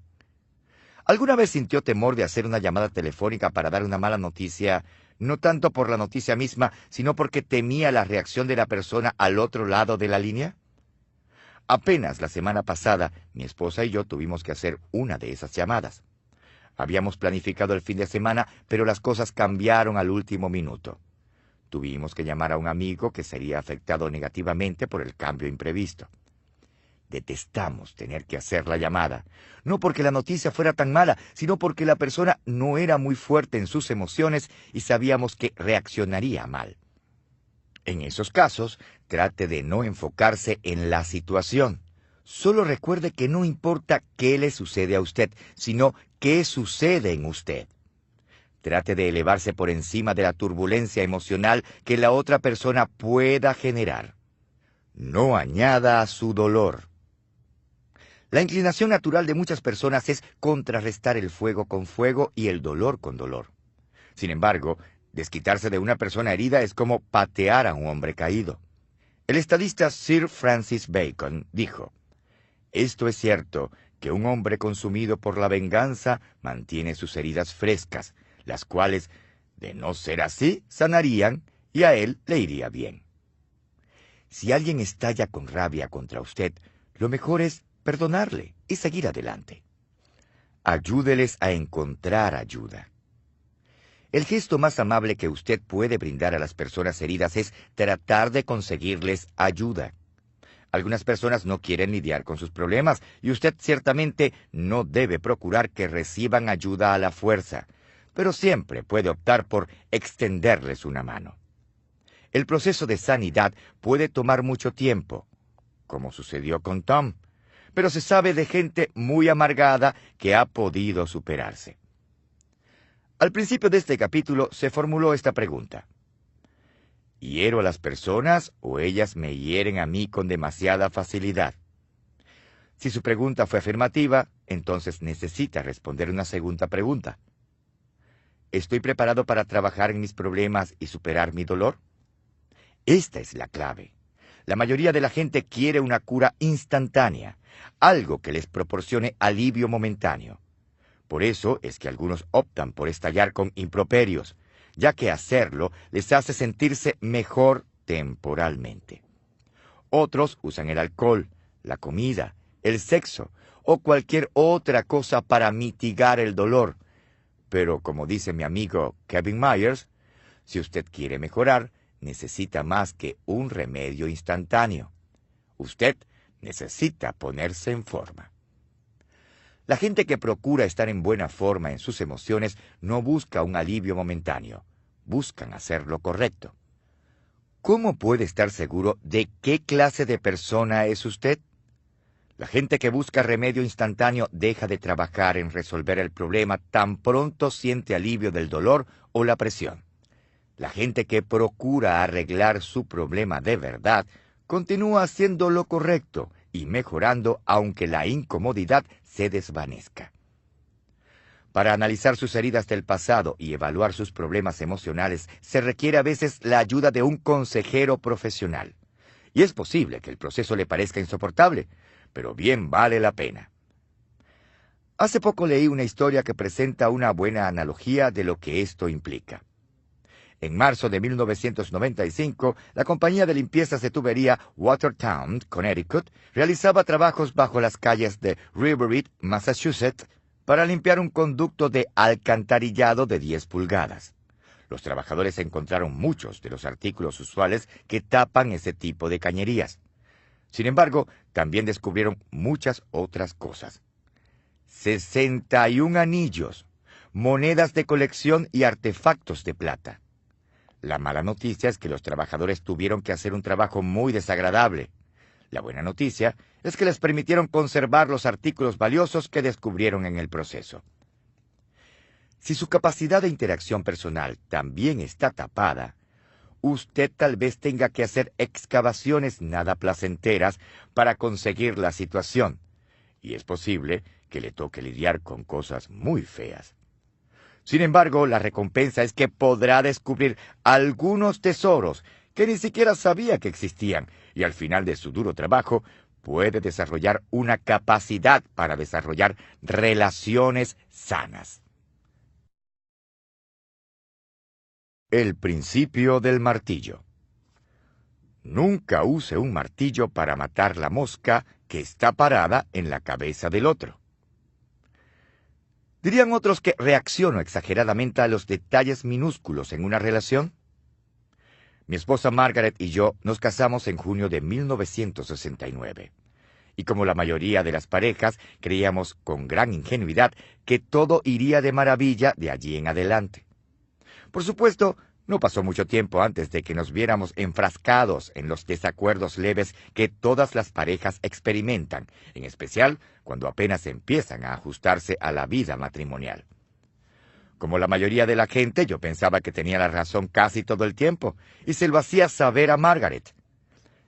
¿Alguna vez sintió temor de hacer una llamada telefónica para dar una mala noticia, no tanto por la noticia misma, sino porque temía la reacción de la persona al otro lado de la línea? Apenas la semana pasada, mi esposa y yo tuvimos que hacer una de esas llamadas. Habíamos planificado el fin de semana, pero las cosas cambiaron al último minuto. Tuvimos que llamar a un amigo que sería afectado negativamente por el cambio imprevisto. Detestamos tener que hacer la llamada, no porque la noticia fuera tan mala, sino porque la persona no era muy fuerte en sus emociones y sabíamos que reaccionaría mal. En esos casos, trate de no enfocarse en la situación. Solo recuerde que no importa qué le sucede a usted, sino qué sucede en usted. Trate de elevarse por encima de la turbulencia emocional que la otra persona pueda generar. No añada a su dolor. La inclinación natural de muchas personas es contrarrestar el fuego con fuego y el dolor con dolor. Sin embargo, desquitarse de una persona herida es como patear a un hombre caído. El estadista Sir Francis Bacon dijo: «Esto es cierto, que un hombre consumido por la venganza mantiene sus heridas frescas, las cuales, de no ser así, sanarían y a él le iría bien». Si alguien estalla con rabia contra usted, lo mejor es perdonarle y seguir adelante. Ayúdeles a encontrar ayuda. El gesto más amable que usted puede brindar a las personas heridas es tratar de conseguirles ayuda. Algunas personas no quieren lidiar con sus problemas y usted ciertamente no debe procurar que reciban ayuda a la fuerza, pero siempre puede optar por extenderles una mano. El proceso de sanidad puede tomar mucho tiempo, como sucedió con Tom, pero se sabe de gente muy amargada que ha podido superarse. Al principio de este capítulo se formuló esta pregunta: ¿hiero a las personas o ellas me hieren a mí con demasiada facilidad? Si su pregunta fue afirmativa, entonces necesita responder una segunda pregunta. ¿Estoy preparado para trabajar en mis problemas y superar mi dolor? Esta es la clave. La mayoría de la gente quiere una cura instantánea, algo que les proporcione alivio momentáneo. Por eso es que algunos optan por estallar con improperios, ya que hacerlo les hace sentirse mejor temporalmente. Otros usan el alcohol, la comida, el sexo o cualquier otra cosa para mitigar el dolor. Pero como dice mi amigo Kevin Myers, si usted quiere mejorar, necesita más que un remedio instantáneo. Usted necesita ponerse en forma. La gente que procura estar en buena forma en sus emociones no busca un alivio momentáneo, buscan hacer lo correcto. ¿Cómo puede estar seguro de qué clase de persona es usted? La gente que busca remedio instantáneo deja de trabajar en resolver el problema tan pronto siente alivio del dolor o la presión. La gente que procura arreglar su problema de verdad continúa haciendo lo correcto y mejorando aunque la incomodidad se desvanezca. Para analizar sus heridas del pasado y evaluar sus problemas emocionales se requiere a veces la ayuda de un consejero profesional. Y es posible que el proceso le parezca insoportable, pero bien vale la pena. Hace poco leí una historia que presenta una buena analogía de lo que esto implica. En marzo de 1995, la compañía de limpiezas de tubería Watertown, Connecticut, realizaba trabajos bajo las calles de Riverhead, Massachusetts, para limpiar un conducto de alcantarillado de 10 pulgadas. Los trabajadores encontraron muchos de los artículos usuales que tapan ese tipo de cañerías. Sin embargo, también descubrieron muchas otras cosas. 61 anillos, monedas de colección y artefactos de plata. La mala noticia es que los trabajadores tuvieron que hacer un trabajo muy desagradable. La buena noticia es que les permitieron conservar los artículos valiosos que descubrieron en el proceso. Si su capacidad de interacción personal también está tapada, usted tal vez tenga que hacer excavaciones nada placenteras para conseguir la situación, y es posible que le toque lidiar con cosas muy feas. Sin embargo, la recompensa es que podrá descubrir algunos tesoros que ni siquiera sabía que existían, y al final de su duro trabajo puede desarrollar una capacidad para desarrollar relaciones sanas. El principio del martillo. Nunca use un martillo para matar la mosca que está parada en la cabeza del otro. ¿Dirían otros que reacciono exageradamente a los detalles minúsculos en una relación? Mi esposa Margaret y yo nos casamos en junio de 1969. Y como la mayoría de las parejas, creíamos con gran ingenuidad que todo iría de maravilla de allí en adelante. Por supuesto, no pasó mucho tiempo antes de que nos viéramos enfrascados en los desacuerdos leves que todas las parejas experimentan, en especial cuando apenas empiezan a ajustarse a la vida matrimonial. Como la mayoría de la gente, yo pensaba que tenía la razón casi todo el tiempo, y se lo hacía saber a Margaret.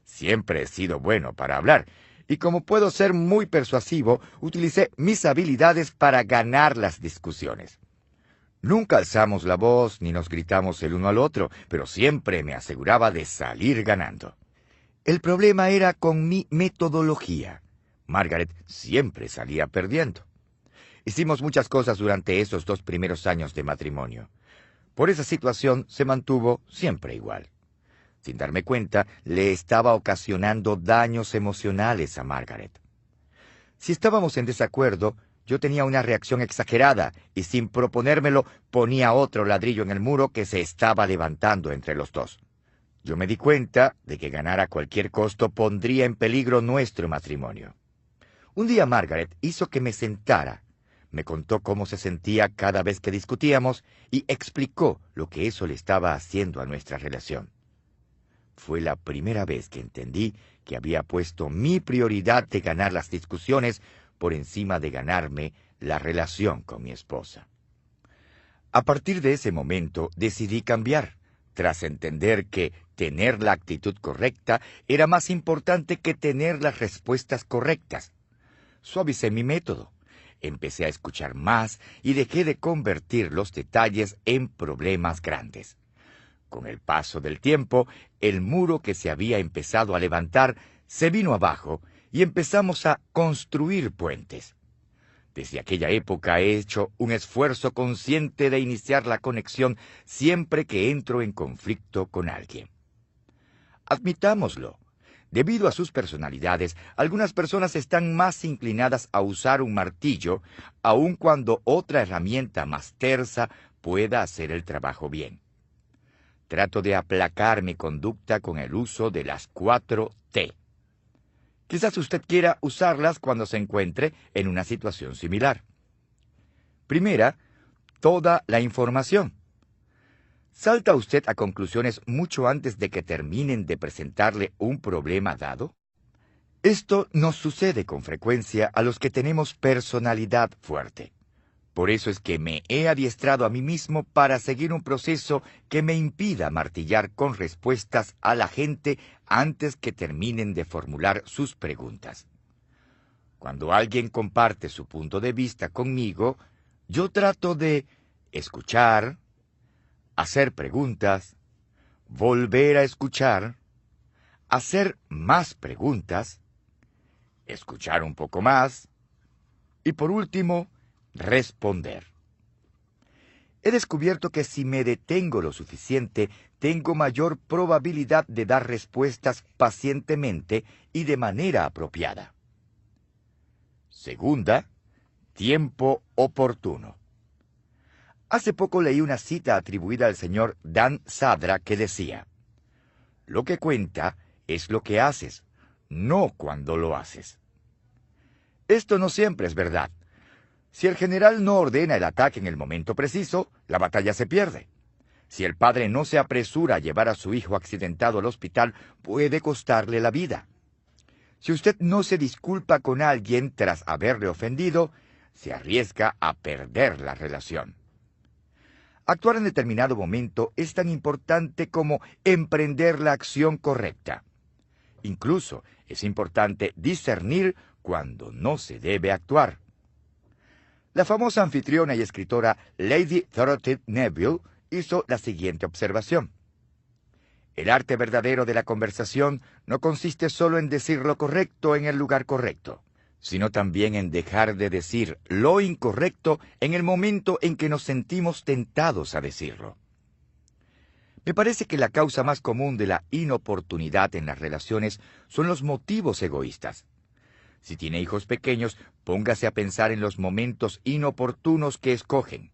Siempre he sido bueno para hablar, y como puedo ser muy persuasivo, utilicé mis habilidades para ganar las discusiones. Nunca alzamos la voz ni nos gritamos el uno al otro, pero siempre me aseguraba de salir ganando. El problema era con mi metodología. Margaret siempre salía perdiendo. Hicimos muchas cosas durante esos 2 primeros años de matrimonio. Por esa situación se mantuvo siempre igual. Sin darme cuenta, le estaba ocasionando daños emocionales a Margaret. Si estábamos en desacuerdo, yo tenía una reacción exagerada y sin proponérmelo ponía otro ladrillo en el muro que se estaba levantando entre los dos. Yo me di cuenta de que ganar a cualquier costo pondría en peligro nuestro matrimonio. Un día Margaret hizo que me sentara, me contó cómo se sentía cada vez que discutíamos y explicó lo que eso le estaba haciendo a nuestra relación. Fue la primera vez que entendí que había puesto mi prioridad de ganar las discusiones por encima de ganarme la relación con mi esposa. A partir de ese momento decidí cambiar, tras entender que tener la actitud correcta era más importante que tener las respuestas correctas. Suavicé mi método, empecé a escuchar más y dejé de convertir los detalles en problemas grandes. Con el paso del tiempo, el muro que se había empezado a levantar se vino abajo y empezamos a construir puentes. Desde aquella época he hecho un esfuerzo consciente de iniciar la conexión siempre que entro en conflicto con alguien. Admitámoslo. Debido a sus personalidades, algunas personas están más inclinadas a usar un martillo, aun cuando otra herramienta más tersa pueda hacer el trabajo bien. Trato de aplacar mi conducta con el uso de las 4 T. Quizás usted quiera usarlas cuando se encuentre en una situación similar. Primera, toda la información. ¿Salta usted a conclusiones mucho antes de que terminen de presentarle un problema dado? Esto nos sucede con frecuencia a los que tenemos personalidad fuerte. Por eso es que me he adiestrado a mí mismo para seguir un proceso que me impida martillar con respuestas a la gente antes que terminen de formular sus preguntas. Cuando alguien comparte su punto de vista conmigo, yo trato de escuchar, hacer preguntas, volver a escuchar, hacer más preguntas, escuchar un poco más y, por último, responder. He descubierto que si me detengo lo suficiente, tengo mayor probabilidad de dar respuestas pacientemente y de manera apropiada. Segunda, tiempo oportuno. Hace poco leí una cita atribuida al señor Dan Sadra que decía: «Lo que cuenta es lo que haces, no cuando lo haces». Esto no siempre es verdad. Si el general no ordena el ataque en el momento preciso, la batalla se pierde. Si el padre no se apresura a llevar a su hijo accidentado al hospital, puede costarle la vida. Si usted no se disculpa con alguien tras haberle ofendido, se arriesga a perder la relación. Actuar en determinado momento es tan importante como emprender la acción correcta. Incluso es importante discernir cuando no se debe actuar. La famosa anfitriona y escritora Lady Dorothy Neville hizo la siguiente observación: «El arte verdadero de la conversación no consiste solo en decir lo correcto en el lugar correcto, sino también en dejar de decir lo incorrecto en el momento en que nos sentimos tentados a decirlo». Me parece que la causa más común de la inoportunidad en las relaciones son los motivos egoístas. Si tiene hijos pequeños, póngase a pensar en los momentos inoportunos que escogen.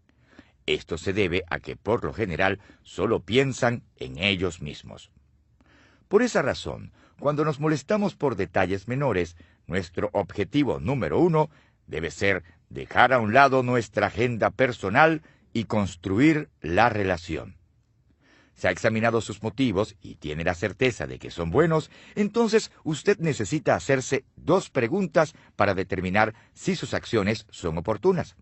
Esto se debe a que, por lo general, solo piensan en ellos mismos. Por esa razón, cuando nos molestamos por detalles menores, nuestro objetivo número 1 debe ser dejar a un lado nuestra agenda personal y construir la relación. Si ha examinado sus motivos y tiene la certeza de que son buenos, entonces usted necesita hacerse 2 preguntas para determinar si sus acciones son oportunas.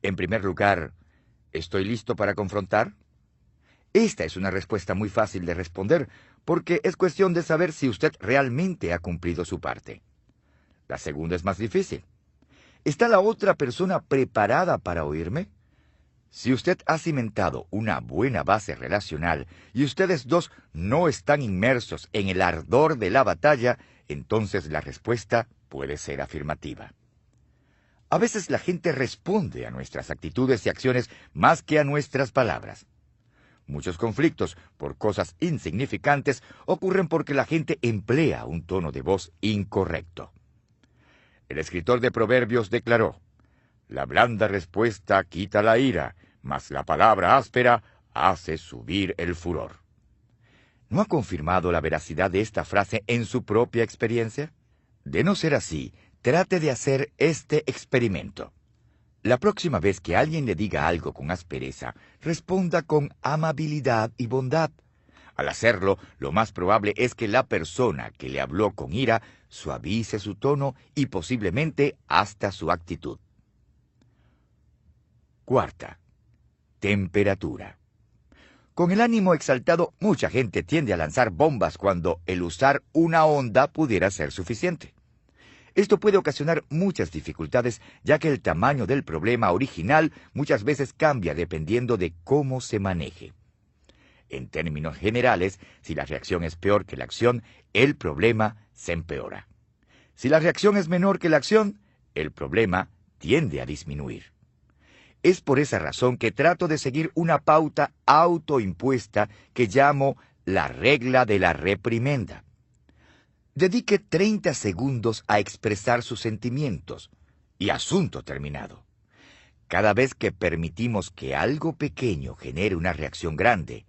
En primer lugar, ¿estoy listo para confrontar? Esta es una respuesta muy fácil de responder, porque es cuestión de saber si usted realmente ha cumplido su parte. La segunda es más difícil. ¿Está la otra persona preparada para oírme? Si usted ha cimentado una buena base relacional y ustedes dos no están inmersos en el ardor de la batalla, entonces la respuesta puede ser afirmativa. A veces la gente responde a nuestras actitudes y acciones más que a nuestras palabras. Muchos conflictos por cosas insignificantes ocurren porque la gente emplea un tono de voz incorrecto. El escritor de Proverbios declaró: «La blanda respuesta quita la ira, mas la palabra áspera hace subir el furor». ¿No ha confirmado la veracidad de esta frase en su propia experiencia? De no ser así, trate de hacer este experimento. La próxima vez que alguien le diga algo con aspereza, responda con amabilidad y bondad. Al hacerlo, lo más probable es que la persona que le habló con ira suavice su tono y posiblemente hasta su actitud. Cuarta, temperatura. Con el ánimo exaltado, mucha gente tiende a lanzar bombas cuando el usar una onda pudiera ser suficiente. Esto puede ocasionar muchas dificultades, ya que el tamaño del problema original muchas veces cambia dependiendo de cómo se maneje. En términos generales, si la reacción es peor que la acción, el problema se empeora. Si la reacción es menor que la acción, el problema tiende a disminuir. Es por esa razón que trato de seguir una pauta autoimpuesta que llamo la regla de la reprimenda. Dedique 30 segundos a expresar sus sentimientos y asunto terminado. Cada vez que permitimos que algo pequeño genere una reacción grande,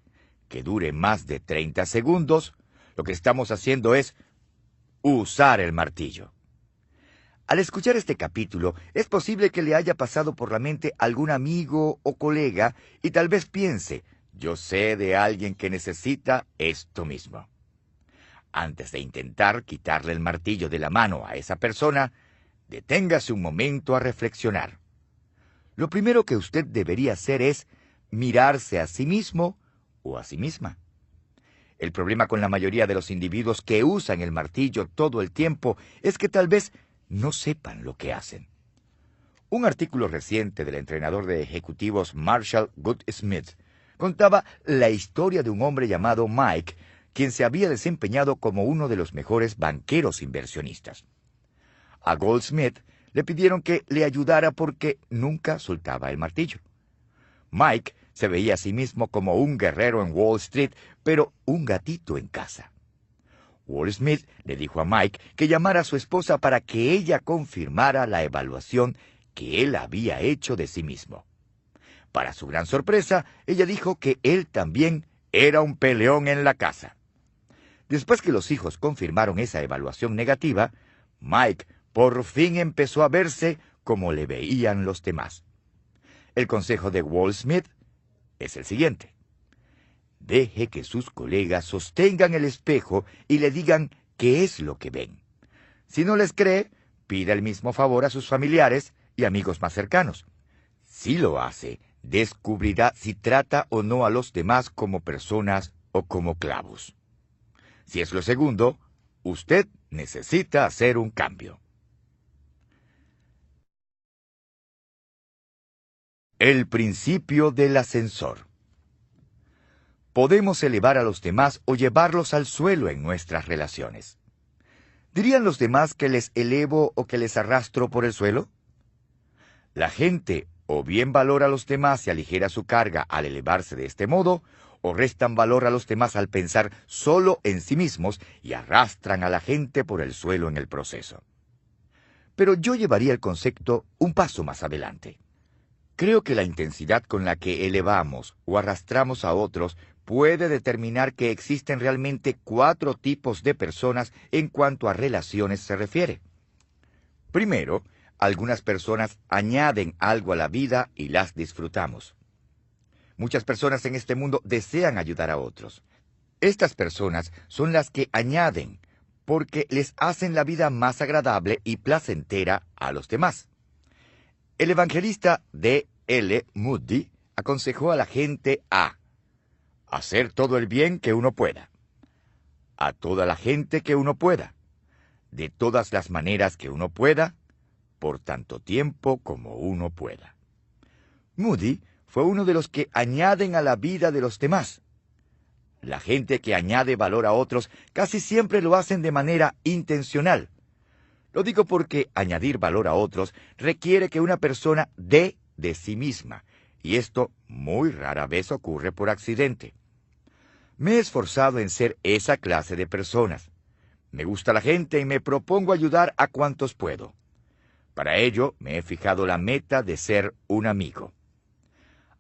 que dure más de 30 segundos, lo que estamos haciendo es usar el martillo. Al escuchar este capítulo, es posible que le haya pasado por la mente algún amigo o colega y tal vez piense: yo sé de alguien que necesita esto mismo. Antes de intentar quitarle el martillo de la mano a esa persona, deténgase un momento a reflexionar. Lo primero que usted debería hacer es mirarse a sí mismo o a sí misma. El problema con la mayoría de los individuos que usan el martillo todo el tiempo es que tal vez no sepan lo que hacen. Un artículo reciente del entrenador de ejecutivos Marshall Goldsmith contaba la historia de un hombre llamado Mike, quien se había desempeñado como uno de los mejores banqueros inversionistas. A Goldsmith le pidieron que le ayudara porque nunca soltaba el martillo. Mike se veía a sí mismo como un guerrero en Wall Street, pero un gatito en casa. Goldsmith le dijo a Mike que llamara a su esposa para que ella confirmara la evaluación que él había hecho de sí mismo. Para su gran sorpresa, ella dijo que él también era un peleón en la casa. Después que los hijos confirmaron esa evaluación negativa, Mike por fin empezó a verse como le veían los demás. El consejo de Walt Smith es el siguiente: deje que sus colegas sostengan el espejo y le digan qué es lo que ven. Si no les cree, pida el mismo favor a sus familiares y amigos más cercanos. Si lo hace, descubrirá si trata o no a los demás como personas o como clavos. Si es lo segundo, usted necesita hacer un cambio. El principio del ascensor. Podemos elevar a los demás o llevarlos al suelo en nuestras relaciones. ¿Dirían los demás que les elevo o que les arrastro por el suelo? La gente o bien valora a los demás y aligera su carga al elevarse de este modo, o restan valor a los demás al pensar solo en sí mismos y arrastran a la gente por el suelo en el proceso. Pero yo llevaría el concepto un paso más adelante. Creo que la intensidad con la que elevamos o arrastramos a otros puede determinar que existen realmente 4 tipos de personas en cuanto a relaciones se refiere. Primero, algunas personas añaden algo a la vida y las disfrutamos. Muchas personas en este mundo desean ayudar a otros. Estas personas son las que añaden porque les hacen la vida más agradable y placentera a los demás. El evangelista D. L. Moody aconsejó a la gente a hacer todo el bien que uno pueda, a toda la gente que uno pueda, de todas las maneras que uno pueda, por tanto tiempo como uno pueda. Moody fue uno de los que añaden a la vida de los demás. La gente que añade valor a otros casi siempre lo hacen de manera intencional. Lo digo porque añadir valor a otros requiere que una persona dé de sí misma, y esto muy rara vez ocurre por accidente. Me he esforzado en ser esa clase de personas. Me gusta la gente y me propongo ayudar a cuantos puedo. Para ello me he fijado la meta de ser un amigo.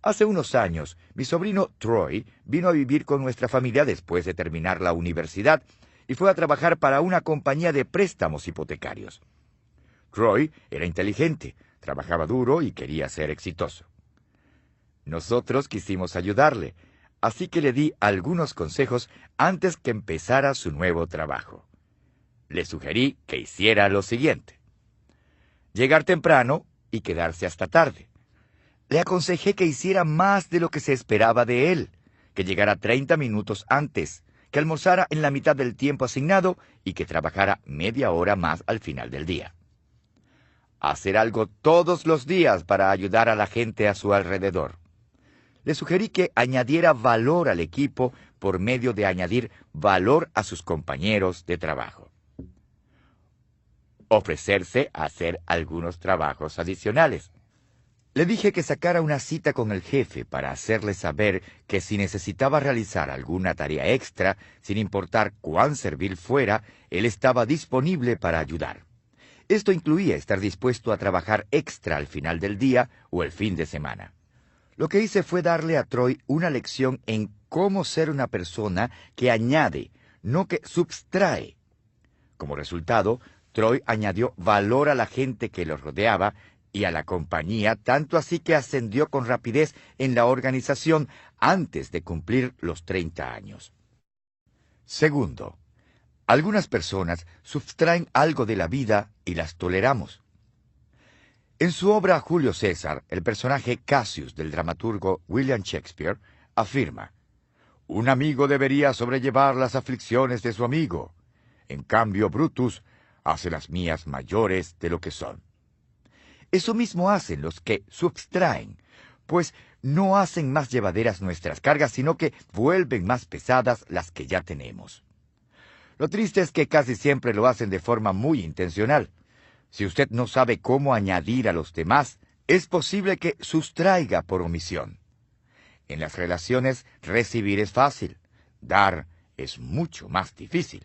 Hace unos años, mi sobrino Troy vino a vivir con nuestra familia después de terminar la universidad y fue a trabajar para una compañía de préstamos hipotecarios. Troy era inteligente, trabajaba duro y quería ser exitoso. Nosotros quisimos ayudarle, así que le di algunos consejos antes que empezara su nuevo trabajo. Le sugerí que hiciera lo siguiente: llegar temprano y quedarse hasta tarde. Le aconsejé que hiciera más de lo que se esperaba de él, que llegara 30 minutos antes, que almorzara en la mitad del tiempo asignado y que trabajara media hora más al final del día. Hacer algo todos los días para ayudar a la gente a su alrededor. Le sugerí que añadiera valor al equipo por medio de añadir valor a sus compañeros de trabajo. Ofrecerse a hacer algunos trabajos adicionales. Le dije que sacara una cita con el jefe para hacerle saber que si necesitaba realizar alguna tarea extra, sin importar cuán servil fuera, él estaba disponible para ayudar. Esto incluía estar dispuesto a trabajar extra al final del día o el fin de semana. Lo que hice fue darle a Troy una lección en cómo ser una persona que añade, no que subtrae. Como resultado, Troy añadió valor a la gente que lo rodeaba y a la compañía, tanto así que ascendió con rapidez en la organización antes de cumplir los 30 años. Segundo, algunas personas sustraen algo de la vida y las toleramos. En su obra Julio César, el personaje Cassius del dramaturgo William Shakespeare afirma: un amigo debería sobrellevar las aflicciones de su amigo. En cambio, Brutus hace las mías mayores de lo que son. Eso mismo hacen los que subtraen, pues no hacen más llevaderas nuestras cargas, sino que vuelven más pesadas las que ya tenemos. Lo triste es que casi siempre lo hacen de forma muy intencional. Si usted no sabe cómo añadir a los demás, es posible que sustraiga por omisión. En las relaciones, recibir es fácil, dar es mucho más difícil.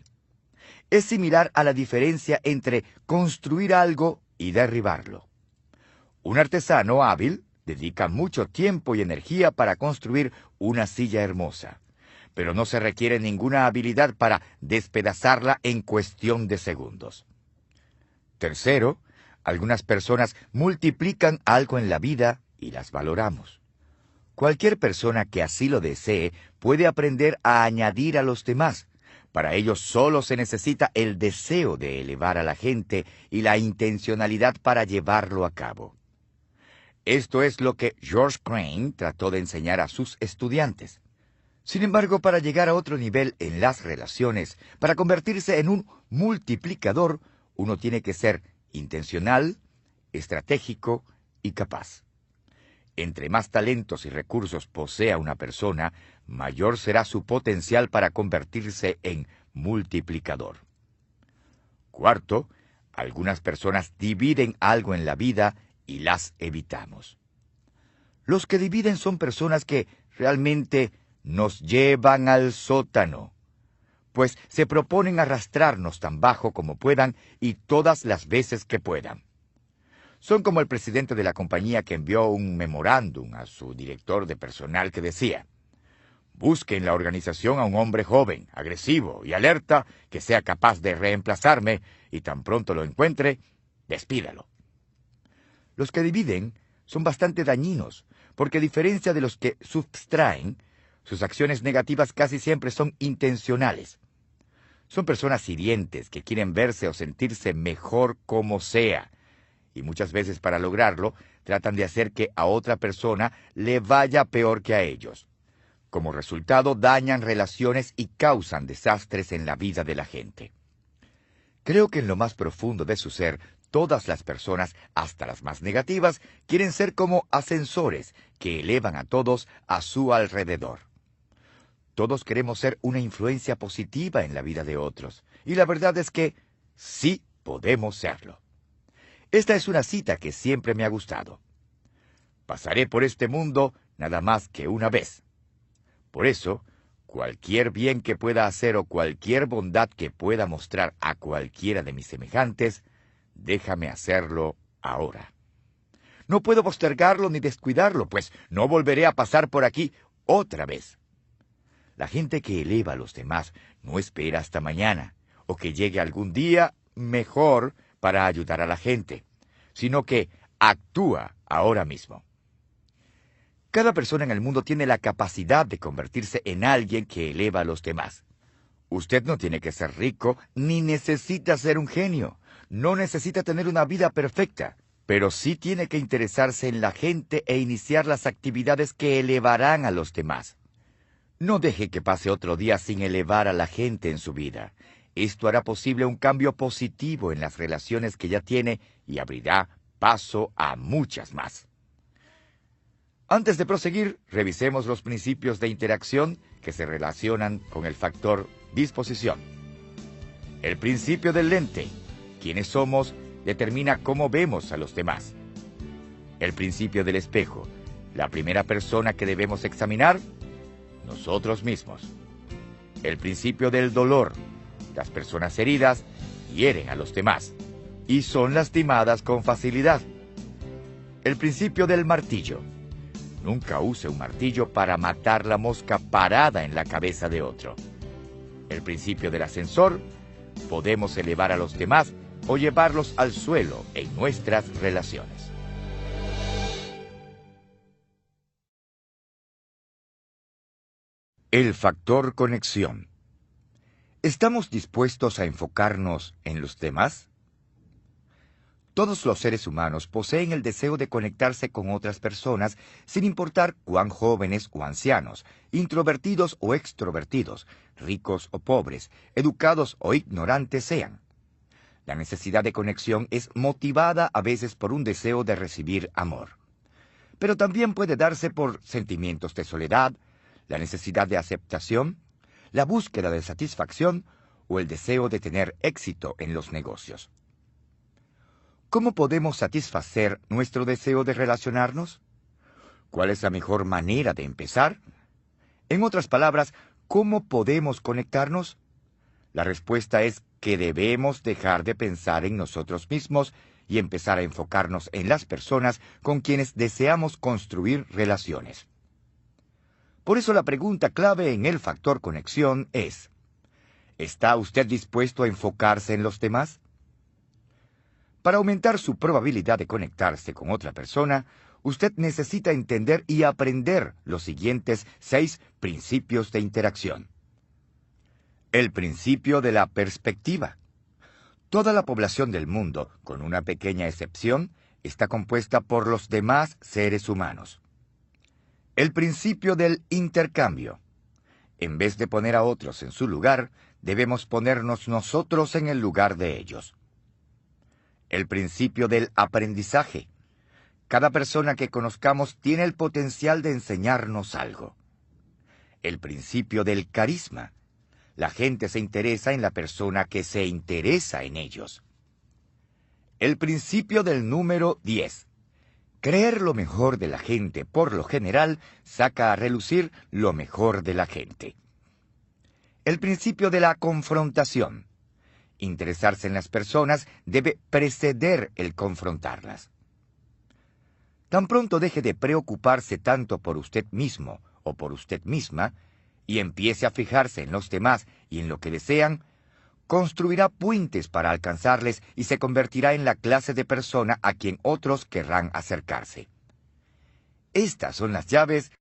Es similar a la diferencia entre construir algo y derribarlo. Un artesano hábil dedica mucho tiempo y energía para construir una silla hermosa, pero no se requiere ninguna habilidad para despedazarla en cuestión de segundos. Tercero, algunas personas multiplican algo en la vida y las valoramos. Cualquier persona que así lo desee puede aprender a añadir a los demás. Para ello solo se necesita el deseo de elevar a la gente y la intencionalidad para llevarlo a cabo. Esto es lo que George Crane trató de enseñar a sus estudiantes. Sin embargo, para llegar a otro nivel en las relaciones, para convertirse en un multiplicador, uno tiene que ser intencional, estratégico y capaz. Entre más talentos y recursos posea una persona, mayor será su potencial para convertirse en multiplicador. Cuarto, algunas personas dividen algo en la vida y las evitamos. Los que dividen son personas que realmente nos llevan al sótano, pues se proponen arrastrarnos tan bajo como puedan y todas las veces que puedan. Son como el presidente de la compañía que envió un memorándum a su director de personal que decía: busque en la organización a un hombre joven, agresivo y alerta que sea capaz de reemplazarme y tan pronto lo encuentre, despídalo. Los que dividen son bastante dañinos, porque a diferencia de los que sustraen, sus acciones negativas casi siempre son intencionales. Son personas hirientes que quieren verse o sentirse mejor como sea, y muchas veces para lograrlo tratan de hacer que a otra persona le vaya peor que a ellos. Como resultado, dañan relaciones y causan desastres en la vida de la gente. Creo que en lo más profundo de su ser, todas las personas, hasta las más negativas, quieren ser como ascensores que elevan a todos a su alrededor. Todos queremos ser una influencia positiva en la vida de otros, y la verdad es que sí podemos serlo. Esta es una cita que siempre me ha gustado. Pasaré por este mundo nada más que una vez. Por eso, cualquier bien que pueda hacer o cualquier bondad que pueda mostrar a cualquiera de mis semejantes, déjame hacerlo ahora. No puedo postergarlo ni descuidarlo, pues no volveré a pasar por aquí otra vez. La gente que eleva a los demás no espera hasta mañana, o que llegue algún día mejor para ayudar a la gente, sino que actúa ahora mismo. Cada persona en el mundo tiene la capacidad de convertirse en alguien que eleva a los demás. Usted no tiene que ser rico, ni necesita ser un genio. No necesita tener una vida perfecta, pero sí tiene que interesarse en la gente e iniciar las actividades que elevarán a los demás. No deje que pase otro día sin elevar a la gente en su vida. Esto hará posible un cambio positivo en las relaciones que ya tiene y abrirá paso a muchas más. Antes de proseguir, revisemos los principios de interacción que se relacionan con el factor disposición. El principio del lente, quienes somos, determina cómo vemos a los demás. El principio del espejo, la primera persona que debemos examinar, nosotros mismos. El principio del dolor, las personas heridas hieren a los demás y son lastimadas con facilidad. El principio del martillo, nunca use un martillo para matar la mosca parada en la cabeza de otro. El principio del ascensor, podemos elevar a los demás o llevarlos al suelo en nuestras relaciones. El factor conexión. ¿Estamos dispuestos a enfocarnos en los demás? Todos los seres humanos poseen el deseo de conectarse con otras personas, sin importar cuán jóvenes o ancianos, introvertidos o extrovertidos, ricos o pobres, educados o ignorantes sean. La necesidad de conexión es motivada a veces por un deseo de recibir amor. Pero también puede darse por sentimientos de soledad, la necesidad de aceptación, la búsqueda de satisfacción o el deseo de tener éxito en los negocios. ¿Cómo podemos satisfacer nuestro deseo de relacionarnos? ¿Cuál es la mejor manera de empezar? En otras palabras, ¿cómo podemos conectarnos? La respuesta es que debemos dejar de pensar en nosotros mismos y empezar a enfocarnos en las personas con quienes deseamos construir relaciones. Por eso la pregunta clave en el factor conexión es: ¿está usted dispuesto a enfocarse en los demás? Para aumentar su probabilidad de conectarse con otra persona, usted necesita entender y aprender los siguientes 6 principios de interacción. El principio de la perspectiva. Toda la población del mundo, con una pequeña excepción, está compuesta por los demás seres humanos. El principio del intercambio. En vez de poner a otros en su lugar, debemos ponernos nosotros en el lugar de ellos. El principio del aprendizaje. Cada persona que conozcamos tiene el potencial de enseñarnos algo. El principio del carisma. La gente se interesa en la persona que se interesa en ellos. El principio del número 10. Creer lo mejor de la gente, por lo general, saca a relucir lo mejor de la gente. El principio de la confrontación. Interesarse en las personas debe preceder el confrontarlas. Tan pronto deje de preocuparse tanto por usted mismo o por usted misma y empiece a fijarse en los demás y en lo que desean, construirá puentes para alcanzarles y se convertirá en la clase de persona a quien otros querrán acercarse. Estas son las llaves